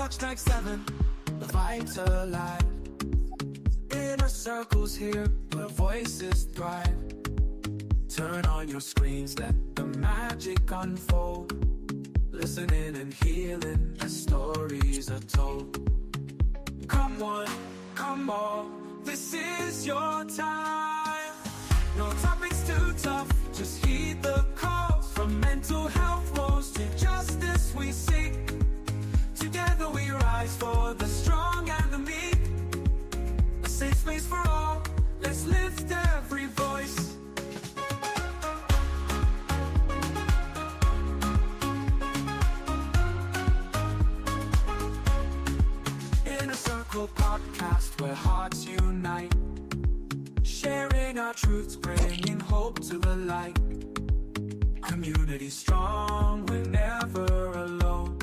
touch like 7, the vibes alive. Inner circles here, where voices thrive. Turn on your screens, let the magic unfold. Listening and healing as stories are told. Come one, come all, this is your time. No topics too tough, just heed the call. From mental health woes to justice we seek. Together we rise for the strong and the meek. A safe space for all, let's lift every voice. Inner Circle podcast where hearts unite. Sharing our truths, bringing hope to the light. Community strong, we're never alone.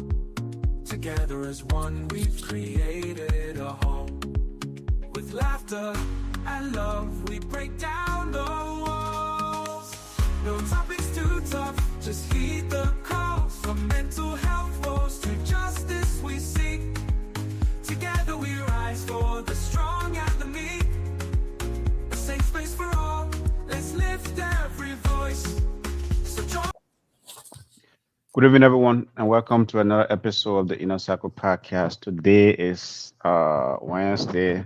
Together as one, we've created a home. With laughter and love, we break down the walls. No topics too tough, just heed the call. From mental health woes to justice we seek. Together we rise for the strong and the meek. A safe space for all, let's lift every voice. So join. Good evening, everyone, and welcome to another episode of the Inner Circle podcast. Today is Wednesday,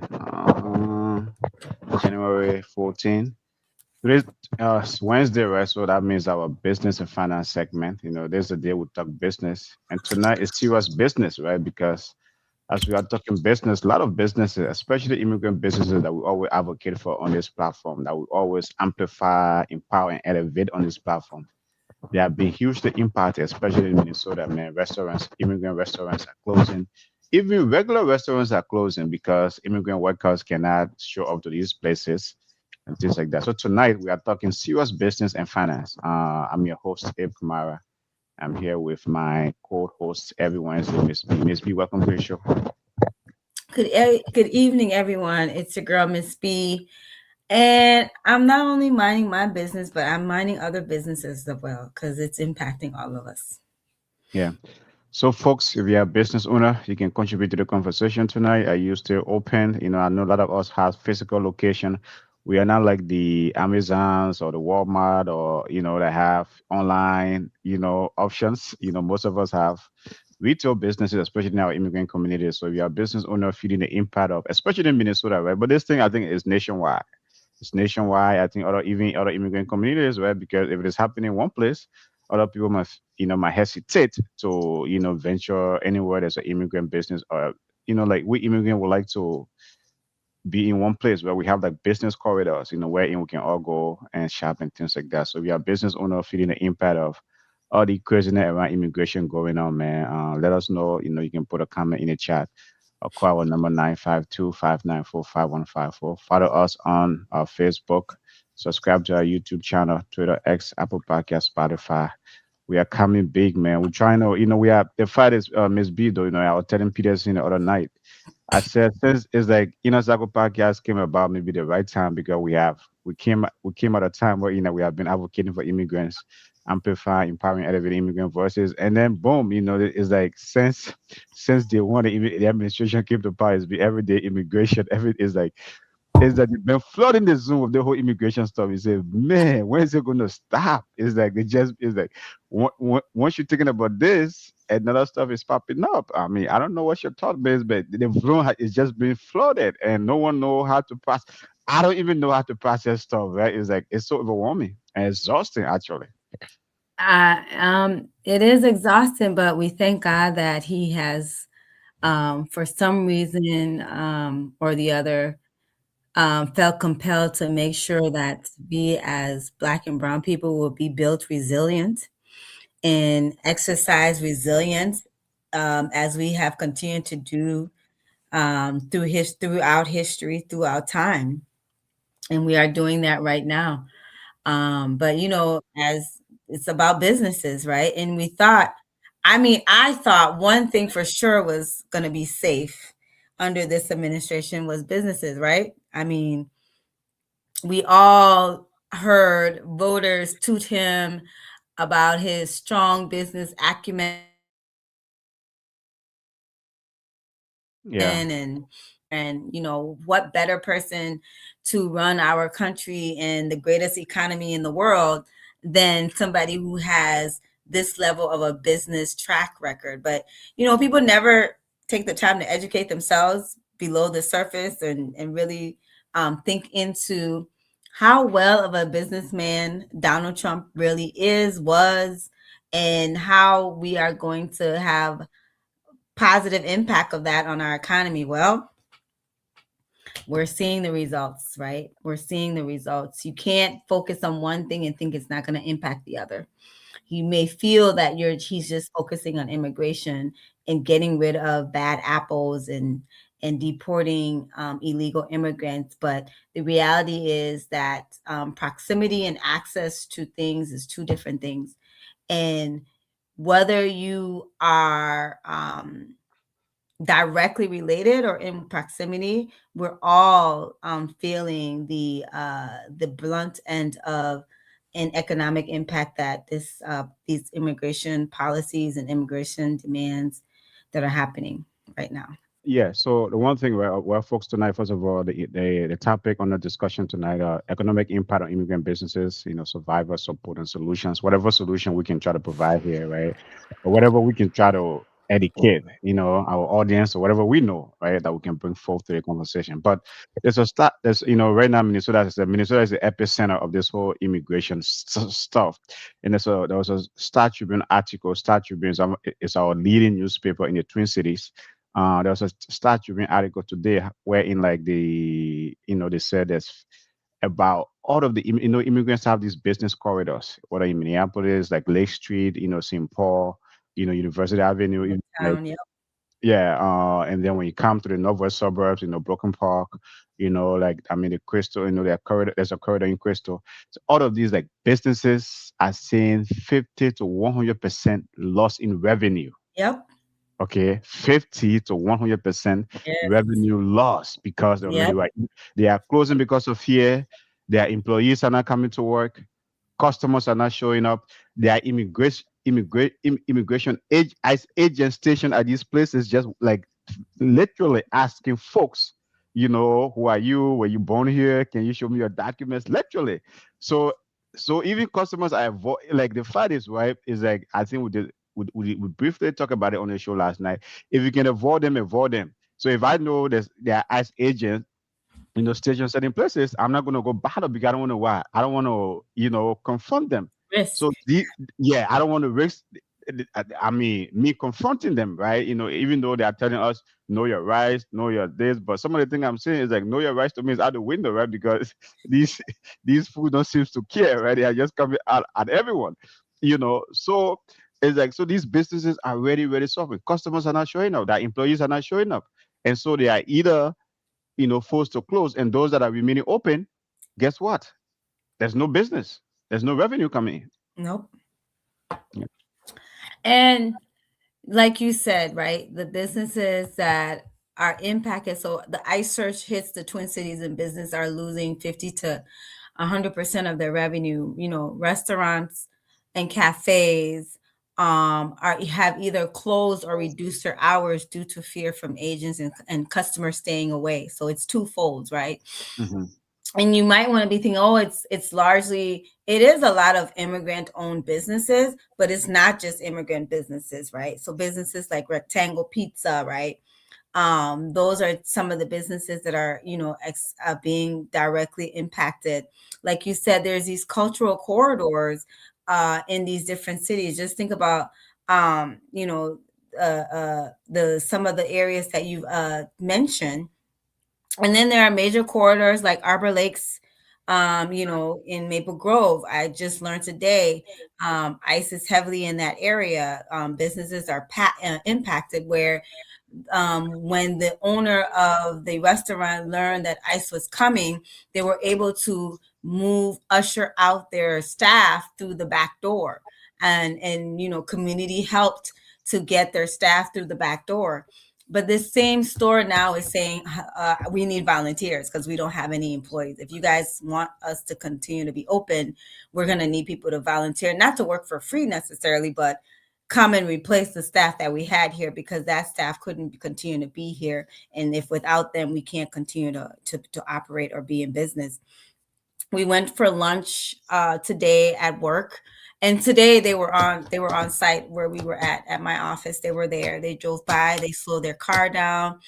January 14th. Today's Wednesday, right? So that means our business and finance segment. There's a day we talk business, and tonight is serious business, right? Because as we are talking business, a lot of businesses, especially immigrant businesses that we always advocate for on this platform, that we always amplify, empower, and elevate on this platform. They have been hugely impacted, especially in Minnesota, man. Restaurants, immigrant restaurants are closing. Even regular restaurants are closing because immigrant workers cannot show up to these places and things like that. So tonight we are talking serious business and finance. I'm your host, Abe Kamara. I'm here with my co-host every Wednesday, Miss B. Miss B, welcome to the show. Good evening, everyone. It's your girl, Miss B. And I'm not only minding my business, but I'm minding other businesses as well because it's impacting all of us. Yeah. So, folks, if you're a business owner, you can contribute to the conversation tonight. Are you still open? I know a lot of us have physical location. We are not like the Amazons or the Walmart or, that have online, options. Most of us have retail businesses, especially in our immigrant communities. So if you're a business owner feeling the impact of, especially in Minnesota, right? But this thing, I think, is nationwide. It's nationwide. I think even other immigrant communities, right? Because if it is happening in one place, other people might hesitate to, venture anywhere there's an immigrant business or, like we immigrant would like to be in one place where we have like business corridors, wherein we can all go and shop and things like that. So we are business owner feeling the impact of all the craziness around immigration going on, man. Let us know. You can put a comment in the chat or call our number 952-594-5154. Follow us on our Facebook. Subscribe to our YouTube channel, Twitter, X, Apple Podcast, Spotify. We are coming big, man. We're trying to, we are, the fight is Miss B, though, I was telling Peterson the other night. I said, since it's like, Circle Podcast came about maybe the right time because we came at a time where, we have been advocating for immigrants, amplifying, empowering, elevating immigrant voices. And then boom, it's like since they want the administration came to power, it's been everyday immigration. Is that they've been flooding the Zoom with the whole immigration stuff. You say, man, when is it going to stop? It's like once you're thinking about this, another stuff is popping up. I mean, I don't know what your thought is, but the room is just being flooded, and no one know how to pass. I don't even know how to process stuff. Right? It's so overwhelming and exhausting, actually. It is exhausting, but we thank God that He has, for some reason or the other, felt compelled to make sure that we as Black and Brown people will be built resilient and exercise resilience as we have continued to do throughout history, throughout time. And we are doing that right now. But, as it's about businesses, right? And I thought one thing for sure was going to be safe under this administration was businesses, right? I mean, we all heard voters toot him about his strong business acumen Yeah. and what better person to run our country and the greatest economy in the world than somebody who has this level of a business track record. But people never take the time to educate themselves below the surface and really think into how well of a businessman Donald Trump really was, and how we are going to have positive impact of that on our economy. Well, we're seeing the results, right? We're seeing the results. You can't focus on one thing and think it's not going to impact the other. You may feel that he's just focusing on immigration and getting rid of bad apples and deporting illegal immigrants, but the reality is that proximity and access to things is two different things. And whether you are directly related or in proximity, we're all feeling the blunt end of an economic impact that these immigration policies and immigration demands that are happening right now. Yeah, so the one thing we're focused tonight, first of all, the topic on the discussion tonight, economic impact on immigrant businesses, survivor support and solutions, whatever solution we can try to provide here, right? Or whatever we can try to educate, our audience or whatever we know, right, that we can bring forth to the conversation. But right now, Minnesota is the epicenter of this whole immigration stuff. And there was a Star Tribune article. Star Tribune is our leading newspaper in the Twin Cities. There was a Star Tribune article today wherein like they said there's about all of the immigrants have these business corridors, whether in Minneapolis, like Lake Street, St. Paul, University Avenue, like Yeah. yeah, and then when you come to the northwest suburbs, Broken Park, like I mean the Crystal, there's a corridor in Crystal. So all of these like businesses are seeing 50 to 100% loss in revenue. Yep. Okay, 50 to 100% Yes. revenue loss because Yep. they are closing because of fear. Their employees are not coming to work. Customers are not showing up. Their immigration agent station at these places just like literally asking folks, who are you? Were you born here? Can you show me your documents? Literally. So even customers are like the fact is right is like I think we briefly talked about it on the show last night. If you can avoid them, avoid them. So if I know there are ICE agents station certain places, I'm not gonna go battle because I don't want to why. I don't want to, confront them. Risk. So yeah, I don't want to risk. I mean, me confronting them, right? Even though they are telling us know your rights, know your this, but some of the thing I'm saying is like know your rights to me is out the window, right? Because these these fools don't seem to care, right? They are just coming out at everyone, So it's like so these businesses are really, really suffering. Customers are not showing up, their employees are not showing up, and so they are either forced to close. And those that are remaining open, guess what? There's no business. There's no revenue coming in. Nope. Yeah. And like you said, right, the businesses that are impacted. So the ICE search hits the Twin Cities, and business are losing 50 to 100% of their revenue. Restaurants and cafes have either closed or reduced their hours due to fear from agents and customers staying away. So it's twofold, right? Mm-hmm. And you might want to be thinking, oh, it is a lot of immigrant-owned businesses, but it's not just immigrant businesses, right? So businesses like Rectangle Pizza, right? Those are some of the businesses that are, being directly impacted. Like you said, there's these cultural corridors in these different cities. Just think about, some of the areas that you've mentioned. And then there are major corridors like Arbor Lakes, in Maple Grove. I just learned today, ICE is heavily in that area. Businesses are impacted where when the owner of the restaurant learned that ICE was coming, they were able to usher out their staff through the back door. And community helped to get their staff through the back door. But this same store now is saying we need volunteers because we don't have any employees. If you guys want us to continue to be open, we're going to need people to volunteer, not to work for free necessarily, but come and replace the staff that we had here, because that staff couldn't continue to be here. And if without them, we can't continue to operate or be in business. We went for lunch today at work, and today they were on site where we were at my office. They were there. They drove by, they slowed their car down,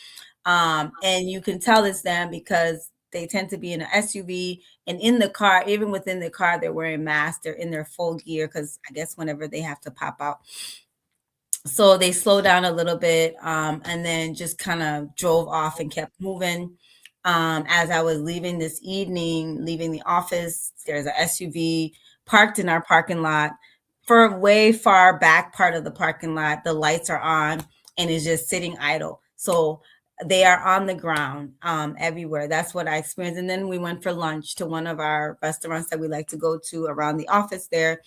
and you can tell it's them because they tend to be in an SUV, and in the car, even within the car, they're wearing masks. They're in their full gear because I guess whenever they have to pop out. So they slowed down a little bit, and then just kind of drove off and kept moving. As I was leaving this evening, leaving the office, there's a SUV parked in our parking lot. For a way far back part of the parking lot, the lights are on and is just sitting idle. So they are on the ground everywhere. That's what I experienced. And then we went for lunch to one of our restaurants that we like to go to around the office there.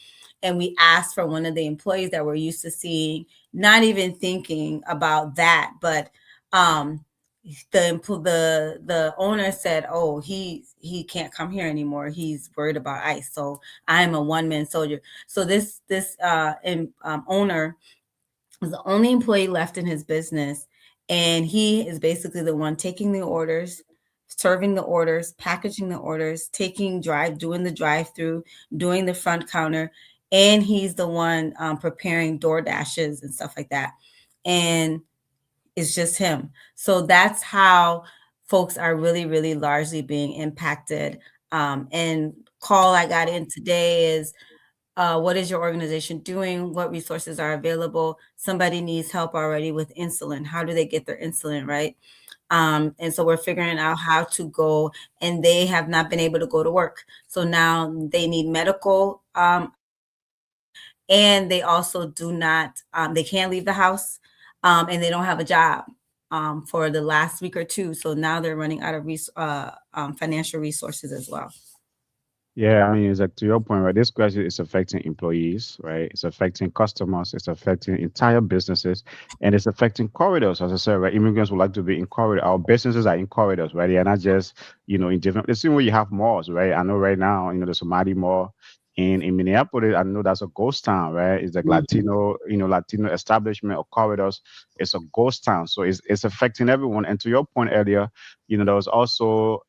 And we asked for one of the employees that we're used to seeing, not even thinking about that. But the owner said, "Oh, he can't come here anymore. He's worried about ICE." So I am a one man soldier. So this owner was the only employee left in his business, and he is basically the one taking the orders, serving the orders, packaging the orders, doing the drive through, doing the front counter, and he's the one preparing door dashes and stuff like that. And it's just him. So that's how folks are really, really largely being impacted. And call I got in today is, what is your organization doing? What resources are available? Somebody needs help already with insulin. How do they get their insulin, right? And so we're figuring out how to go, and they have not been able to go to work. So now they need medical items, and they also do not, they can't leave the house, and they don't have a job for the last week or two. So now they're running out of financial resources as well. Yeah, I mean, it's like to your point, right? This crisis is affecting employees, right? It's affecting customers, it's affecting entire businesses, and it's affecting corridors. As I said, right? Immigrants would like to be in corridor. Our businesses are in corridors, right? They are not just, in different. The same way you have malls, right? I know right now, the Somali mall in Minneapolis. I know that's a ghost town, right? It's like Mhm. Latino establishment or corridors. It's a ghost town, so it's affecting everyone. And to your point earlier, there was also,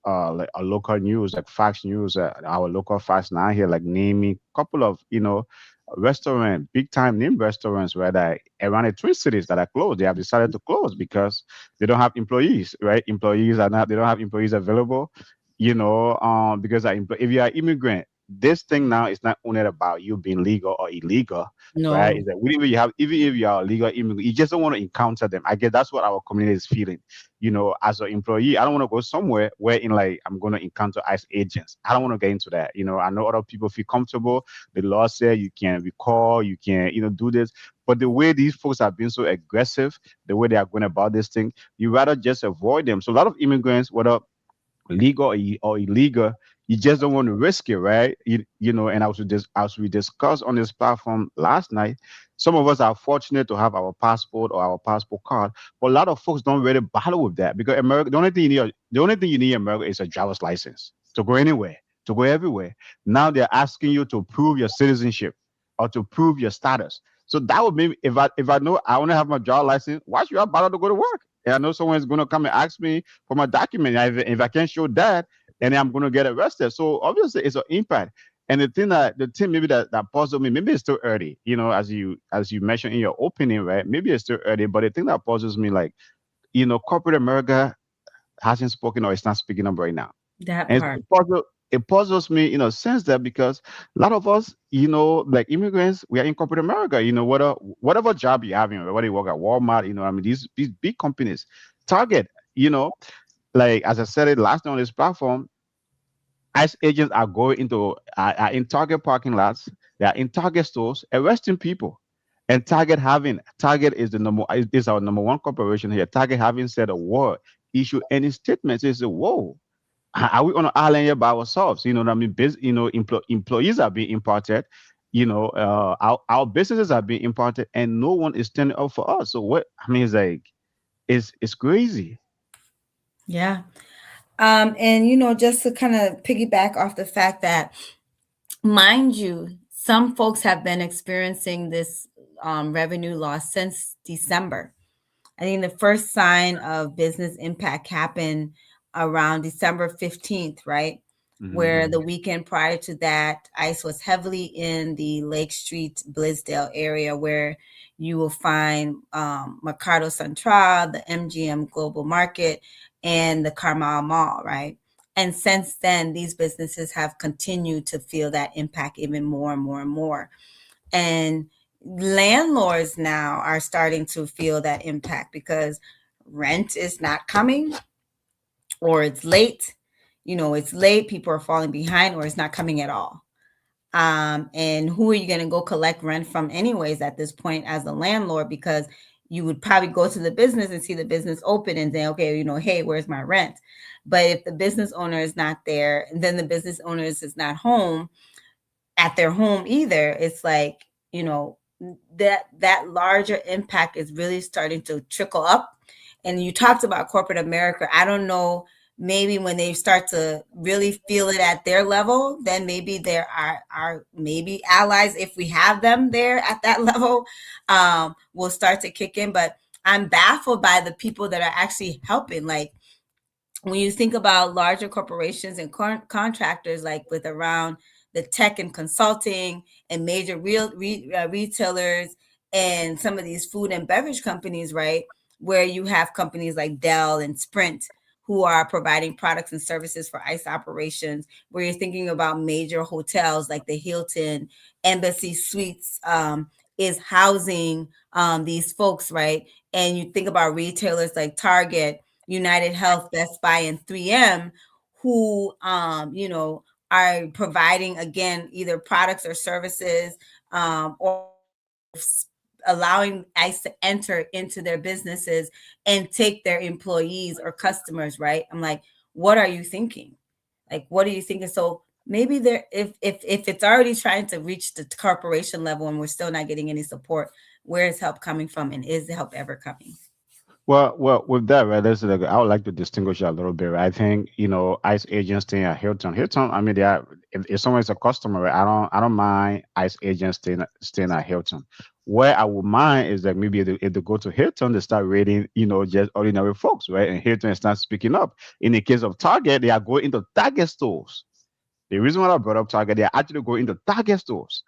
like a local news, like Fox News, our local Fox 9 here, like naming a couple of, restaurant, big time name restaurants, right, that around the Twin Cities that are closed. They have decided to close because they don't have employees, right? They don't have employees available, because if you are immigrant, this thing now is not only about you being legal or illegal, right? No. Is that even if you are a legal immigrant, you just don't want to encounter them. I guess that's what our community is feeling. As an employee, I don't want to go somewhere where in like I'm going to encounter ICE agents. I don't want to get into that. I know other people feel comfortable. The law says you can recall, you can, do this. But the way these folks have been so aggressive, the way they are going about this thing, you rather just avoid them. So a lot of immigrants, whether legal or illegal, you just don't want to risk it, right? And as we discussed on this platform last night, some of us are fortunate to have our passport or our passport card, but a lot of folks don't really bother with that because America, the only thing you need in America is a driver's license to go anywhere, to go everywhere. Now they're asking you to prove your citizenship or to prove your status. So that would mean if I know I only have my driver's license, why should I bother to go to work? And I know someone's going to come and ask me for my document. If I can't show that, then I'm going to get arrested. So obviously, it's an impact. And the thing maybe that puzzled me, maybe it's still early, as you mentioned in your opening, right? Maybe it's still early, but the thing that puzzles me, like, corporate America hasn't spoken or it's not speaking up right now. That And part. it puzzles me in a sense that because a lot of us, like immigrants, we are in corporate America, whatever job you're having, whether you work at Walmart, I mean, these big companies, Target, like as I said it last night on this platform, ICE agents are going are in Target parking lots, they are in Target stores, arresting people. And Target is is our number one corporation here. Target having said a word, issue any statements, is whoa. Are we on an island here by ourselves? You know what I mean? Employees are being imported. Our businesses are being imported, and no one is standing up for us. So what? I mean, it's like it's crazy. Yeah. And just to kind of piggyback off the fact that, mind you, some folks have been experiencing this revenue loss since December. I think the first sign of business impact happened around December 15th, right? Where the Hmm. weekend prior to that, ICE was heavily in the Lake Street, Blisdale area, where you will find Mercado Central, the MGM Global Market, and the Carmel Mall, right? And since then, these businesses have continued to feel that impact even more and more and more. And landlords now are starting to feel that impact because rent is not coming, or it's late. It's late, people are falling behind, or it's not coming at all. And who are you going to go collect rent from anyways at this point as a landlord? Because you would probably go to the business and see the business open and say, okay, hey, where's my rent? But if the business owner is not there, and then the business owner is not home at their home either, it's like, that larger impact is really starting to trickle up. And you talked about corporate America. I don't know, maybe when they start to really feel it at their level, then maybe there are maybe allies, if we have them there at that level, will start to kick in. But I'm baffled by the people that are actually helping. Like, when you think about larger corporations and contractors, like with around the tech and consulting and major retailers and some of these food and beverage companies, right, where you have companies like Dell and Sprint who are providing products and services for ICE operations, where you're thinking about major hotels like the Hilton, Embassy Suites, is housing these folks, right? And you think about retailers like Target, United Health, Best Buy, and 3M, who are providing, again, either products or services, or allowing ICE to enter into their businesses and take their employees or customers, right? I'm like, what are you thinking? Like, what are you thinking? So maybe there, if it's already trying to reach the corporation level and we're still not getting any support, where is help coming from, and is the help ever coming? Well, with that, right? That's like, I would like to distinguish a little bit. Right? I think ICE agents staying at Hilton. Hilton, I mean, they are if someone's a customer, right? I don't mind ICE agents staying at Hilton. Where I would mind is that maybe if they go to Hilton, they start rating, just ordinary folks, right? And Hilton is not speaking up. In the case of Target, they are going into Target stores. The reason why I brought up Target, they are actually going into Target stores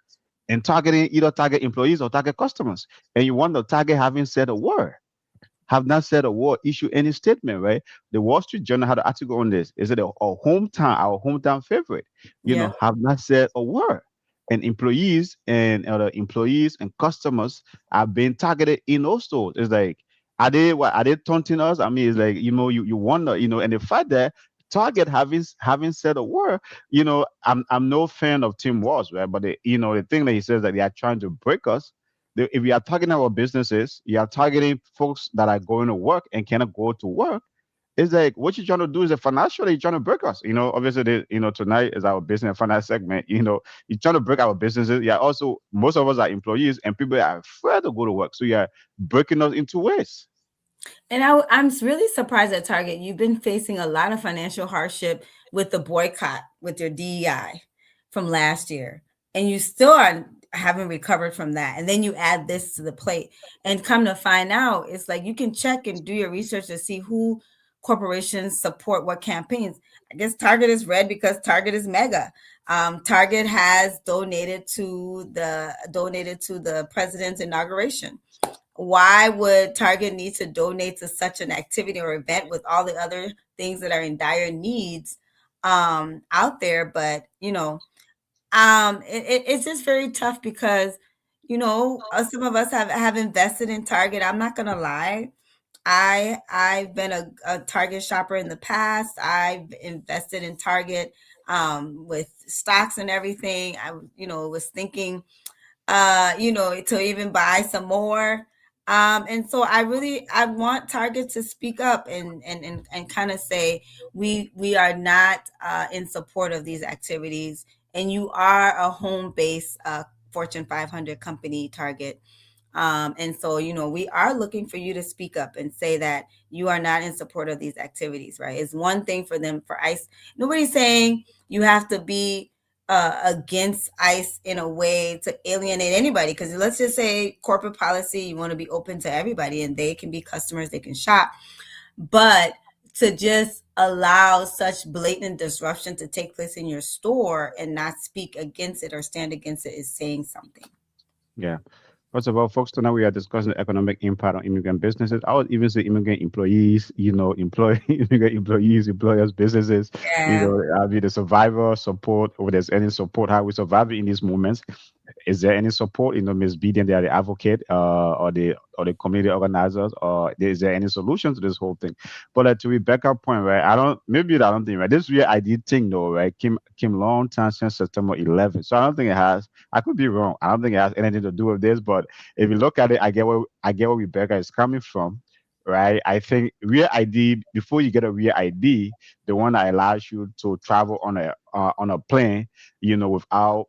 and targeting either Target employees or Target customers. And you wonder, Target haven't said a word, have not said a word, issue any statement, right? The Wall Street Journal had an article on this. Is it our hometown favorite? Yeah. Have not said a word. And employees and other employees and customers are being targeted in those stores. It's like, are they taunting us? I mean, it's like, you wonder, and the fact that Target having said a word, I'm no fan of Tim Walz, right? But the thing that he says that they are trying to break us, if you are targeting our businesses, you are targeting folks that are going to work and cannot go to work. It's like, what you're trying to do is financially you're trying to break us. Obviously, tonight is our business and finance segment. You're trying to break our businesses. Yeah, also most of us are employees and people are afraid to go to work. So you're breaking us into ways. And I'm really surprised at Target. You've been facing a lot of financial hardship with the boycott with your DEI from last year, and you still haven't recovered from that. And then you add this to the plate, and come to find out, it's like you can check and do your research to see who corporations support what campaigns. I guess Target is red because Target is mega. Target has donated to the president's inauguration. Why would Target need to donate to such an activity or event with all the other things that are in dire needs out there? But it's just very tough because some of us have invested in Target. I'm not gonna lie. I've been a Target shopper in the past. I've invested in Target with stocks and everything. I was thinking to even buy some more. And so I want Target to speak up and kind of say we are not in support of these activities, and you are a home base Fortune 500 company, Target. And so, we are looking for you to speak up and say that you are not in support of these activities, right? It's one thing for ICE. Nobody's saying you have to be against ICE in a way to alienate anybody. Because let's just say corporate policy, you want to be open to everybody, and they can be customers, they can shop, but to just allow such blatant disruption to take place in your store and not speak against it or stand against it is saying something. Yeah. First of all, folks, tonight we are discussing the economic impact on immigrant businesses. I would even say immigrant employees, immigrant employees, employers, businesses, Yeah, I mean, the survivor support, or there's any support, how we survive in these moments. Is there any support? Ms. Biden, they are the advocate, or the community organizers, or is there any solution to this whole thing? But to Rebecca's point, right? I don't think, right? This real ID thing, though, right? Came long time since September 11th, so I don't think it has. I could be wrong. I don't think it has anything to do with this. But if you look at it, I get where Rebecca is coming from, right? I think real ID, before you get a real ID, the one that allows you to travel on a plane, without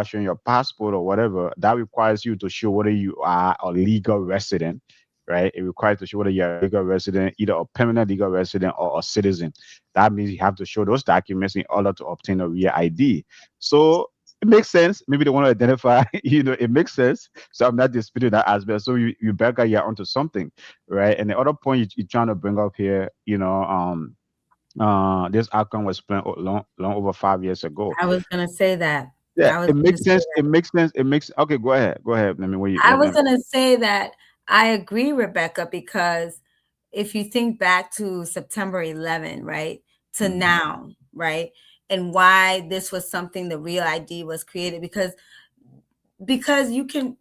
showing your passport or whatever, that requires you to show whether you are a legal resident, right? It requires to show whether you're a legal resident, either a permanent legal resident or a citizen. That means you have to show those documents in order to obtain a real ID. So it makes sense. Maybe they want to identify, it makes sense. So I'm not disputing that aspect. So you better get onto something, right? And the other point you're trying to bring up here, this outcome was planned long over 5 years ago. I was gonna say that. Yeah, I was it gonna makes say sense. that. It makes sense. It makes okay. Go ahead. Go ahead. I was gonna say that I agree, Rebecca, because if you think back to September 11, right, to Mhm. now, right, and why this was something the real ID was created, because you can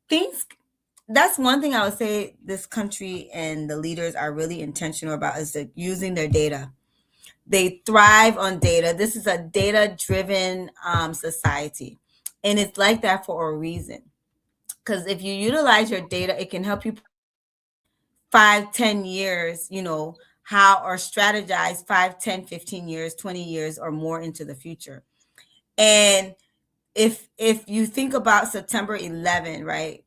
things. That's one thing I would say this country and the leaders are really intentional about is that using their data. They thrive on data. This is a data driven society, and it's like that for a reason. Because if you utilize your data, it can help you 5, 10 years, how or strategize 5, 10, 15 years, 20 years or more into the future. And if you think about September 11, right?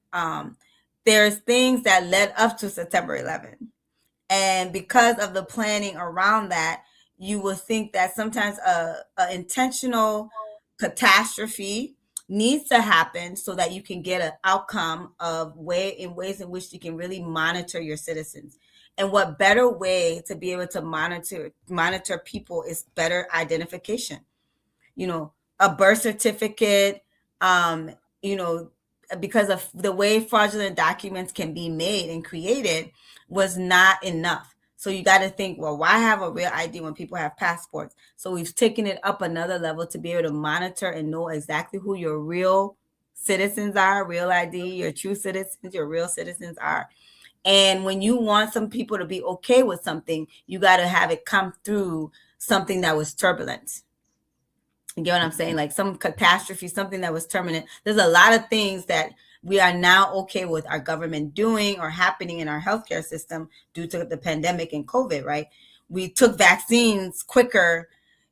There's things that led up to September 11. And because of the planning around that, you will think that sometimes a intentional catastrophe needs to happen so that you can get an outcome of ways in which you can really monitor your citizens. And what better way to be able to monitor people is better identification. you know, a birth certificate, um, you know, because of the way fraudulent documents can be made and created was not enough. So you got to think, well, why have a real ID when people have passports? So we've taken it up another level to be able to monitor and know exactly who your real citizens are, real ID, your true citizens, your real citizens are. And when you want some people to be okay with something, you got to have it come through something that was turbulent. You get what I'm saying? Like some catastrophe, something that was terminate. There's a lot of things that we are now okay with our government doing or happening in our healthcare system due to the pandemic and COVID, right? We took vaccines quicker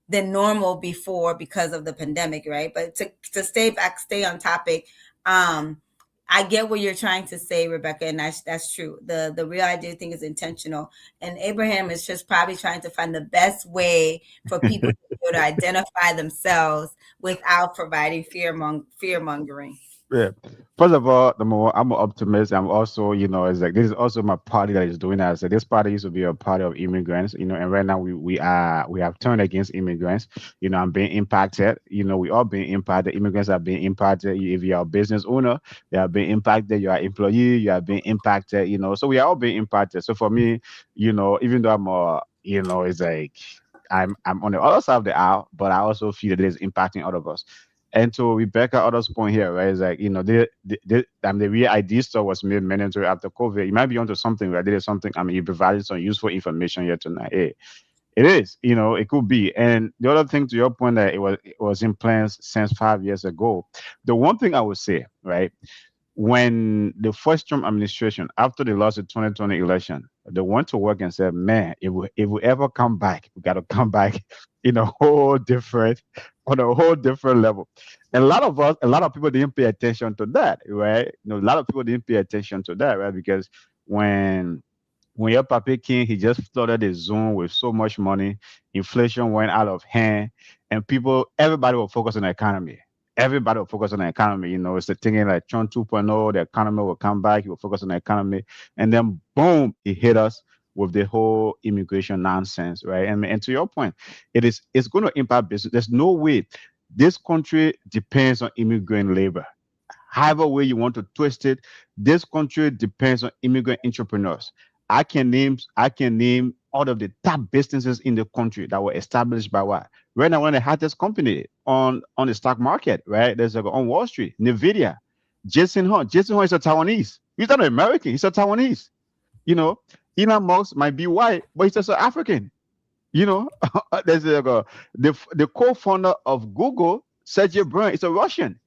than normal before because of the pandemic, right? But to stay on topic, I get what you're trying to say, Rebecca, and that's true. The real idea thing is intentional, and Abraham is just probably trying to find the best way for people to be able to identify themselves without providing fear mongering. Yeah. First of all, number one, I'm an optimist. I'm also, it's like this is also my party that is doing that. So this party used to be a party of immigrants, and right now we have turned against immigrants. I'm being impacted. We all being impacted. Immigrants are being impacted. If you're a business owner, you are being impacted. You are employee, you are being impacted. So we are all being impacted. So for me, even though it's like I'm on the other side of the aisle, but I also feel that it is impacting all of us. And to Rebecca, other's point here, right, is like, the real ID store was made mandatory after COVID. You might be onto something, right? There is something, you provided some useful information here tonight. It is, it could be. And the other thing to your point that it was in plans since 5 years ago. The one thing I would say, right, when the first Trump administration, after they lost the 2020 election, they went to work and said, man, if we ever come back, we got to come back in on a whole different level. And a lot of people didn't pay attention to that, right? A lot of people didn't pay attention to that, right? Because when When your Papi King, he just flooded the zone with so much money, inflation went out of hand, and everybody will focus on the economy. Everybody will focus on the economy. It's the thinking like Trump 2.0, the economy will come back, he will focus on the economy. And then boom, he hit us with the whole immigration nonsense, right? And to your point, it's going to impact business. There's no way this country depends on immigrant labor. However way you want to twist it, this country depends on immigrant entrepreneurs. I can name all of the top businesses in the country that were established by what? Right now, one of the hottest company on the stock market, right? There's like on Wall Street, Nvidia, Jason Hunt. Jason Hunt is a Taiwanese. He's not an American. He's a Taiwanese. You know, Elon Musk might be white, but he's also African. You know, there's like the co-founder of Google, Sergey Brin, is a Russian.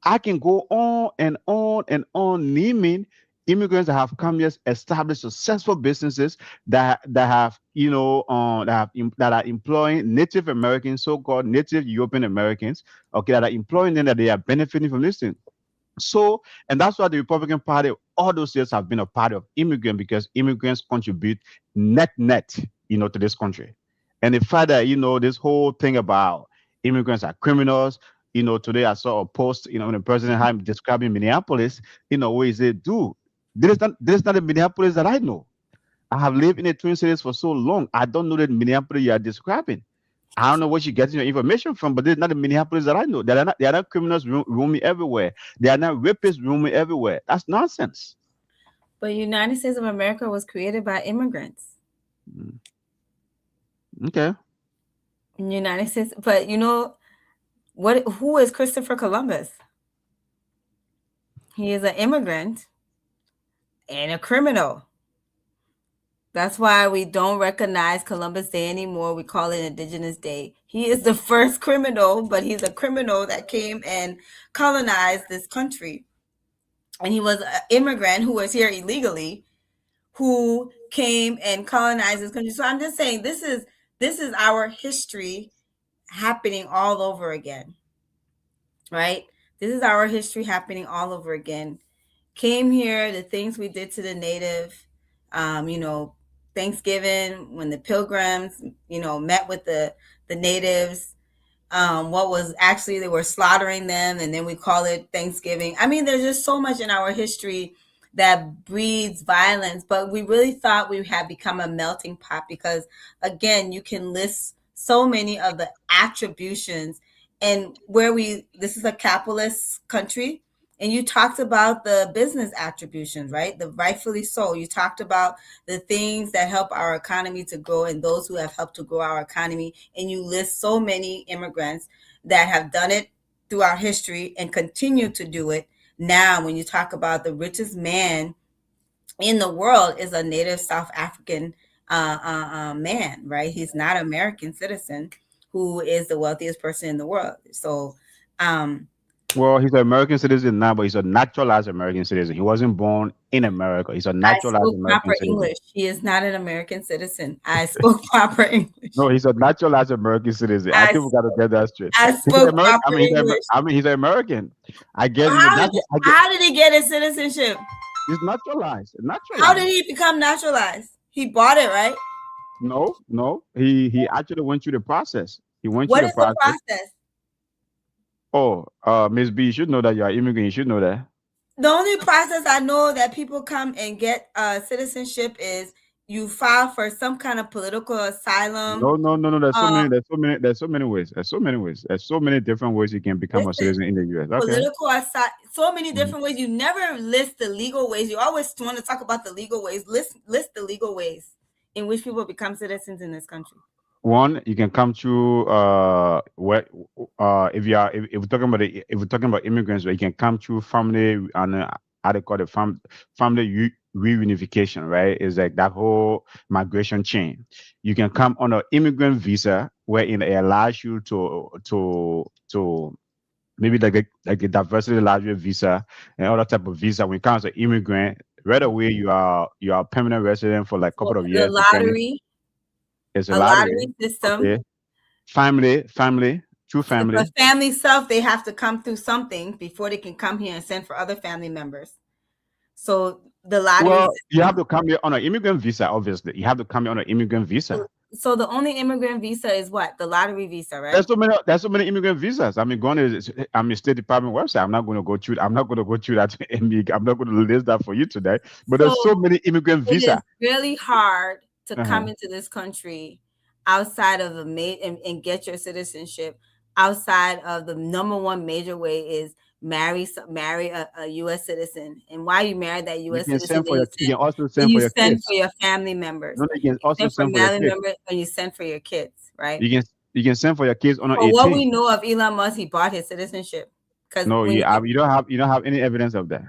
I can go on and on and on naming immigrants that have come here, established successful businesses that have that are employing Native Americans, so-called Native European Americans, okay, that are employing them, that they are benefiting from this thing. So, and that's why the Republican Party, all those years have been a party of immigrants because immigrants contribute net, to this country. And the fact that, this whole thing about immigrants are criminals, today I saw a post, when the president had describing Minneapolis, where he said, dude, this is not a Minneapolis that I know. I have lived in the Twin Cities for so long. I don't know the Minneapolis you are describing. I don't know where you're getting your information from, but this is not the Minneapolis that I know. They are not criminals roaming everywhere. They are not rapists roaming everywhere. That's nonsense. But United States of America was created by immigrants. Okay. United States, but who is Christopher Columbus? He is an immigrant and a criminal. That's why we don't recognize Columbus Day anymore. We call it Indigenous Day. He is the first criminal, but he's a criminal that came and colonized this country. And he was an immigrant who was here illegally, who came and colonized this country. So I'm just saying this is our history happening all over again. Right? This is our history happening all over again. Came here, the things we did to the native, Thanksgiving, when the pilgrims, met with the natives, what was actually they were slaughtering them, and then we call it Thanksgiving. I mean, there's just so much in our history that breeds violence, but we really thought we had become a melting pot because, again, you can list so many of the attributions and this is a capitalist country. And you talked about the business attributions, right? The rightfully so. You talked about the things that help our economy to grow and those who have helped to grow our economy. And you list so many immigrants that have done it throughout history and continue to do it. Now, when you talk about the richest man in the world is a native South African man, right? He's not an American citizen who is the wealthiest person in the world. So, well, he's an American citizen now, but he's a naturalized American citizen. He wasn't born in America. He's a naturalized American proper citizen. English. He is not an American citizen. I spoke proper English. No, he's a naturalized American citizen. I think we got to get that straight. I spoke proper English. He's an American. I guess. How did he get his citizenship? He's naturalized. How did he become naturalized? He bought it, right? No. He actually went through the process. He went What through is the process? Oh, Miss B, you should know that you're an immigrant. You should know that. The only process I know that people come and get citizenship is you file for some kind of political asylum. No. There's so many ways. There's so many different ways you can become a citizen in the U.S. Okay. Political asylum. So many different ways. You never list the legal ways. You always want to talk about the legal ways. List the legal ways in which people become citizens in this country. One, you can come through if we're talking about immigrants, you can come through family and how they call it family reunification, right? It's like that whole migration chain. You can come on an immigrant visa, wherein it allows you to maybe like a diversity lottery visa and other type of visa. When it comes to immigrant, right away you are a permanent resident for like a couple of years. The lottery. It's a lottery system. Okay. Family, true family. But family stuff, they have to come through something before they can come here and send for other family members. So the lottery Well, you have system. to come here on an immigrant visa. Obviously, you have to come here on an immigrant visa. So the only immigrant visa is what? The lottery visa, There's right? so many. There's so many immigrant visas. I mean, going to I mean State Department website. I'm not going to go through. I'm not going to go through that. I'm not going to list that for you today. But there's So so many immigrant it visa. is really hard to come Uh-huh. into this country outside of the and get your citizenship outside of the number one major way is marry a U.S. citizen. And while you marry that You U.S. can citizen, send for your. You can also then send for you your send kids. for your family members. No, you can You also send for send for your family kids. members, and you send for your kids, right? You can send for your kids under For what we 18. know of Elon Musk, he bought his citizenship because No, when you don't have any evidence of that.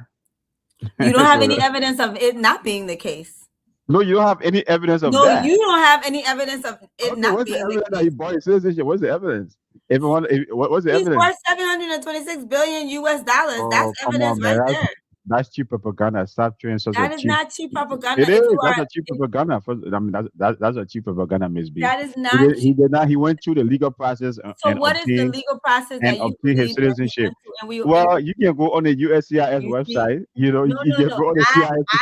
you don't have So any evidence of it not being the case. no, you don't have any evidence of No, that. you don't have any evidence of it Okay, not what's the being the evidence that he case. bought his citizenship? What's the evidence? What's the He's evidence? worth 726 billion US dollars. That's Oh, come evidence on, man. right there. That's cheap propaganda. Stop doing such a That is cheap. not cheap propaganda. It is. If you That's are, a cheap propaganda. I mean, that's a cheap propaganda, Miss B. that is not He cheap. did not. He went through the legal process So, what is the legal process and that you obtain his believe that he citizenship. went to? And we, and Well, you can go on the USCIS you see, website. You know, no, you no, can no. go on the I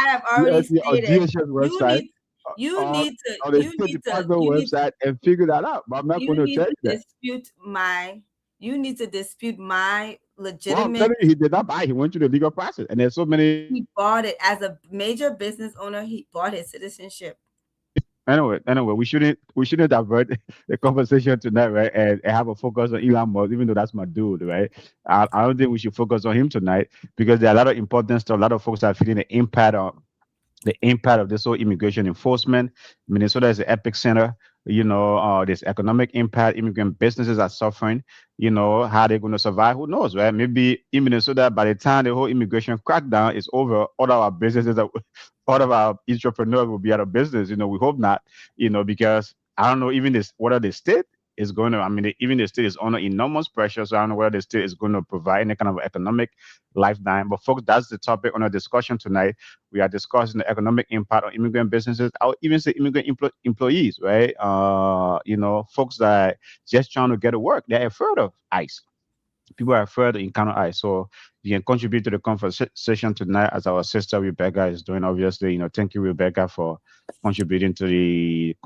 have already USC or stated DHS you website need, you or need to, on the State Department you need website and figure that out. But I'm not going you to need tell you to that. dispute my, you need to dispute my Well, I'm legitimate. telling you, he did not buy. He went through the legal process, and there's so many. He bought it as a major business owner. He bought his citizenship. Anyway, we shouldn't divert the conversation tonight, right? And have a focus on Elon Musk, even though that's my dude, right? I don't think we should focus on him tonight because there are a lot of important stuff. A lot of folks are feeling the impact of this whole immigration enforcement. Minnesota is the epicenter. This economic impact. Immigrant businesses are suffering. How they're going to survive? Who knows, right? Maybe in Minnesota, by the time the whole immigration crackdown is over, all of our businesses, all of our entrepreneurs will be out of business. We hope not. Because I don't know, even this, whether the state is going to. I mean, even the state is under enormous pressure. So I don't know whether the state is going to provide any kind of economic lifeline. But folks, that's the topic on our discussion tonight. We are discussing the economic impact on immigrant businesses. I would even say immigrant employees, right? Folks that just trying to get to work. They're afraid of ICE. People are afraid to encounter ICE. So you can contribute to the conversation tonight as our sister Rebecca is doing. Obviously, thank you, Rebecca, for contributing to the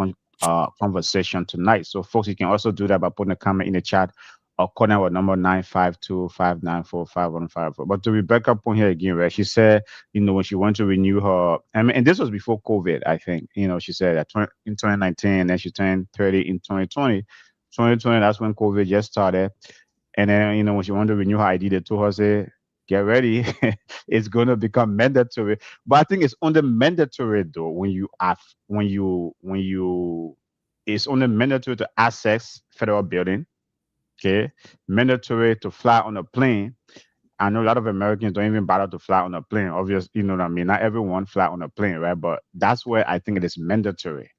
conversation tonight. So folks, you can also do that by putting a comment in the chat or calling our number 952-594-5154. But to Rebecca point here again, right? She said, when she went to renew her, and this was before COVID, I think. She said that in 2019, and then she turned 30 in 2020. 2020, that's when COVID just started. And then, when she wanted to renew her ID, they told her, say, get ready. It's going to become mandatory. But I think it's only mandatory though it's only mandatory to access federal building. Okay. Mandatory to fly on a plane. I know a lot of Americans don't even bother to fly on a plane. Obviously, you know what I mean? Not everyone fly on a plane, right? But that's where I think it is mandatory.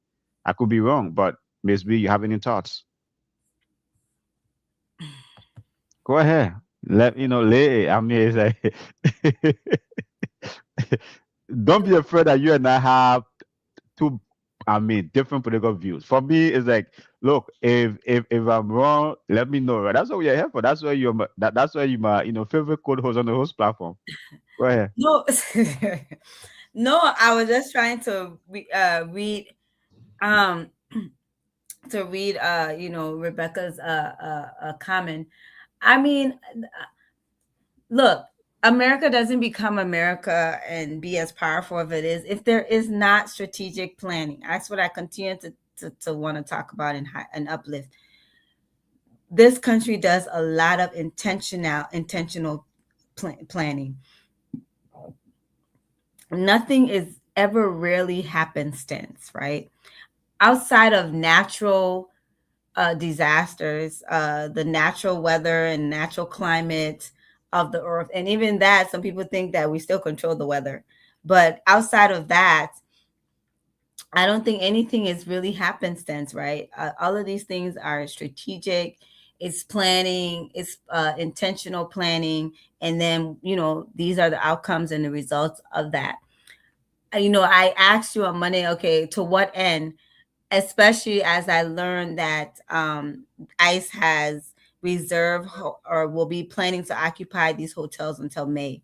I could be wrong, but Ms. B, you have any thoughts? Go ahead. Let me know. Lay. I mean, it's like, don't be afraid that you and I have two, I mean, different political views. For me, it's like, look, if I'm wrong, let me know. Right? That's what we are here for. That's why that's why you my favorite code host on the host platform. Go ahead. No, no, I was just trying to read um Rebecca's comment. I mean, look, America doesn't become America and be as powerful as it is if there is not strategic planning. That's what I continue to want to talk about and uplift. This country does a lot of intentional planning. Nothing is ever really happenstance, right? Outside of natural disasters, the natural weather and natural climate of the earth. And even that, some people think that we still control the weather. But outside of that, I don't think anything is really happenstance, right? All of these things are strategic. It's planning, it's intentional planning. And then, these are the outcomes and the results of that. I asked you on Monday, okay, to what end? Especially as I learned that ICE has reserved or will be planning to occupy these hotels until May.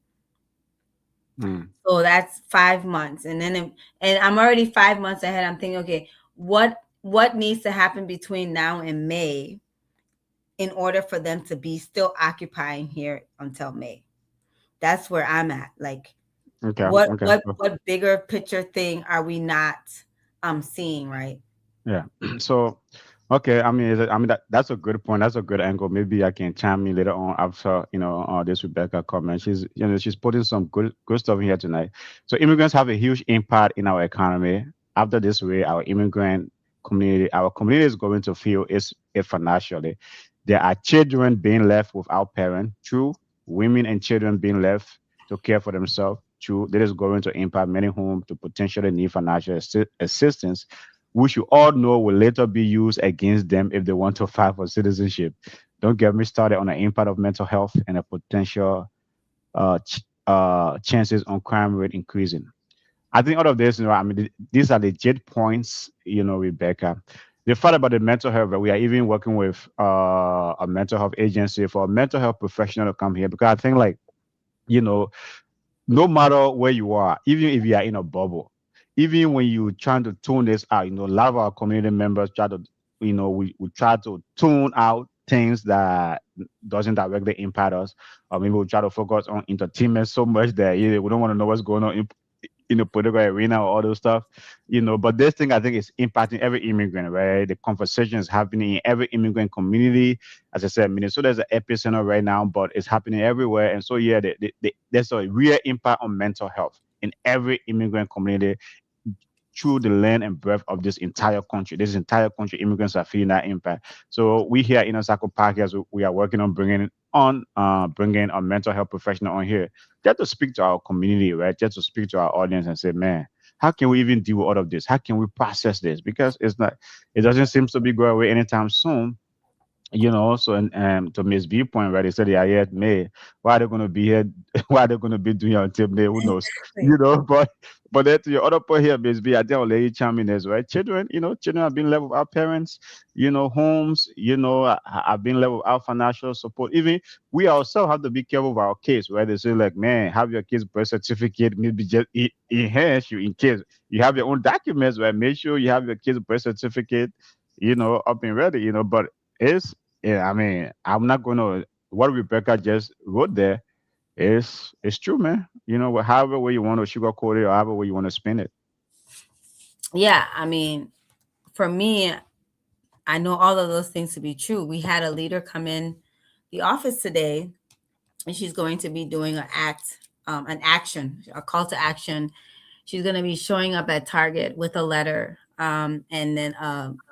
Mm. So that's 5 months. And I'm already 5 months ahead. I'm thinking, okay, what needs to happen between now and May in order for them to be still occupying here until May? That's where I'm at. Like, Okay. what Okay. what what bigger picture thing are we not seeing, right? Yeah. So, okay. I mean, that's a good point. That's a good angle. Maybe I can chime in later on after this Rebecca comment. She's putting some good stuff in here tonight. So immigrants have a huge impact in our economy. After this way, our community is going to feel it financially. There are children being left without parents. True. Women and children being left to care for themselves. True. That is going to impact many homes to potentially need financial assistance, which you all know will later be used against them if they want to fight for citizenship. Don't get me started on the impact of mental health and the potential chances on crime rate increasing. I think all of this, I mean, these are legit points, Rebecca. The fact about the mental health, we are even working with a mental health agency for a mental health professional to come here because I think, like, you know, no matter where you are, even if you are in a bubble, even when you trying to tune this out, a lot of our community members try to, we try to tune out things that doesn't directly impact us, or maybe we try to focus on entertainment so much that we don't want to know what's going on in the political arena or all those stuff, But this thing I think is impacting every immigrant, right? The conversation is happening in every immigrant community. As I said, Minnesota is the epicenter right now, but it's happening everywhere. And so, yeah, there's a real impact on mental health in every immigrant community through the length and breadth of this entire country. This entire country, immigrants are feeling that impact. So we here at Inner Circle Podcast, we are working on bringing a mental health professional on here just to speak to our community, right? Just to speak to our audience and say, man, how can we even deal with all of this? How can we process this? Because it doesn't seem to be going away anytime soon. So and to Miss Viewpoint, right? They said they are here at May. Why are they gonna be here? Why are they gonna be doing it until May? Who knows? But then to your other point here, Miss B, I think I'll let you chime in as right. Children have been left without parents, homes, have been left without financial support. Even we ourselves have to be careful of our kids, right? They say like, man, have your kids' birth certificate, maybe just enhance you in case you have your own documents, right? Make sure you have your kids' birth certificate, up and ready, but it's yeah, I mean, I'm not gonna what Rebecca just wrote there is it's true, man. However way you want to sugarcoat it or however way you want to spin it. Yeah, I mean, for me, I know all of those things to be true. We had a leader come in the office today, and she's going to be doing an action, a call to action. She's going to be showing up at Target with a letter, and then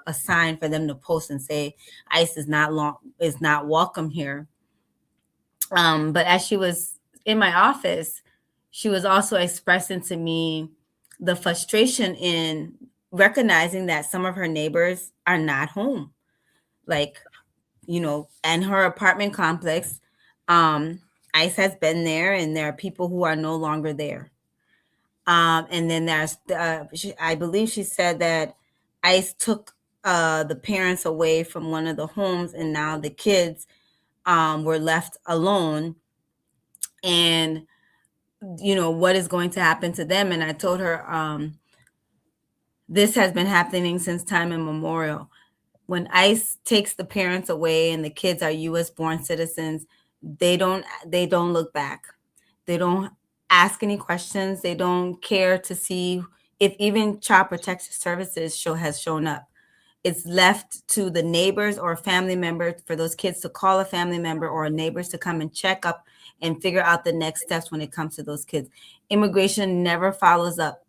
a sign for them to post and say ICE is not welcome here. But as she was in my office, she was also expressing to me the frustration in recognizing that some of her neighbors are not home. Like, and her apartment complex, um, ICE has been there, and there are people who are no longer there. And then I believe she said that ICE took the parents away from one of the homes, and now the kids were left alone. And what is going to happen to them? And I told her, this has been happening since time immemorial. When ICE takes the parents away and the kids are U.S. born citizens, they don't look back. They don't ask any questions. They don't care to see if even Child Protection Services has shown up. It's left to the neighbors or a family member for those kids to call a family member or neighbors to come and check up and figure out the next steps when it comes to those kids. Immigration never follows up.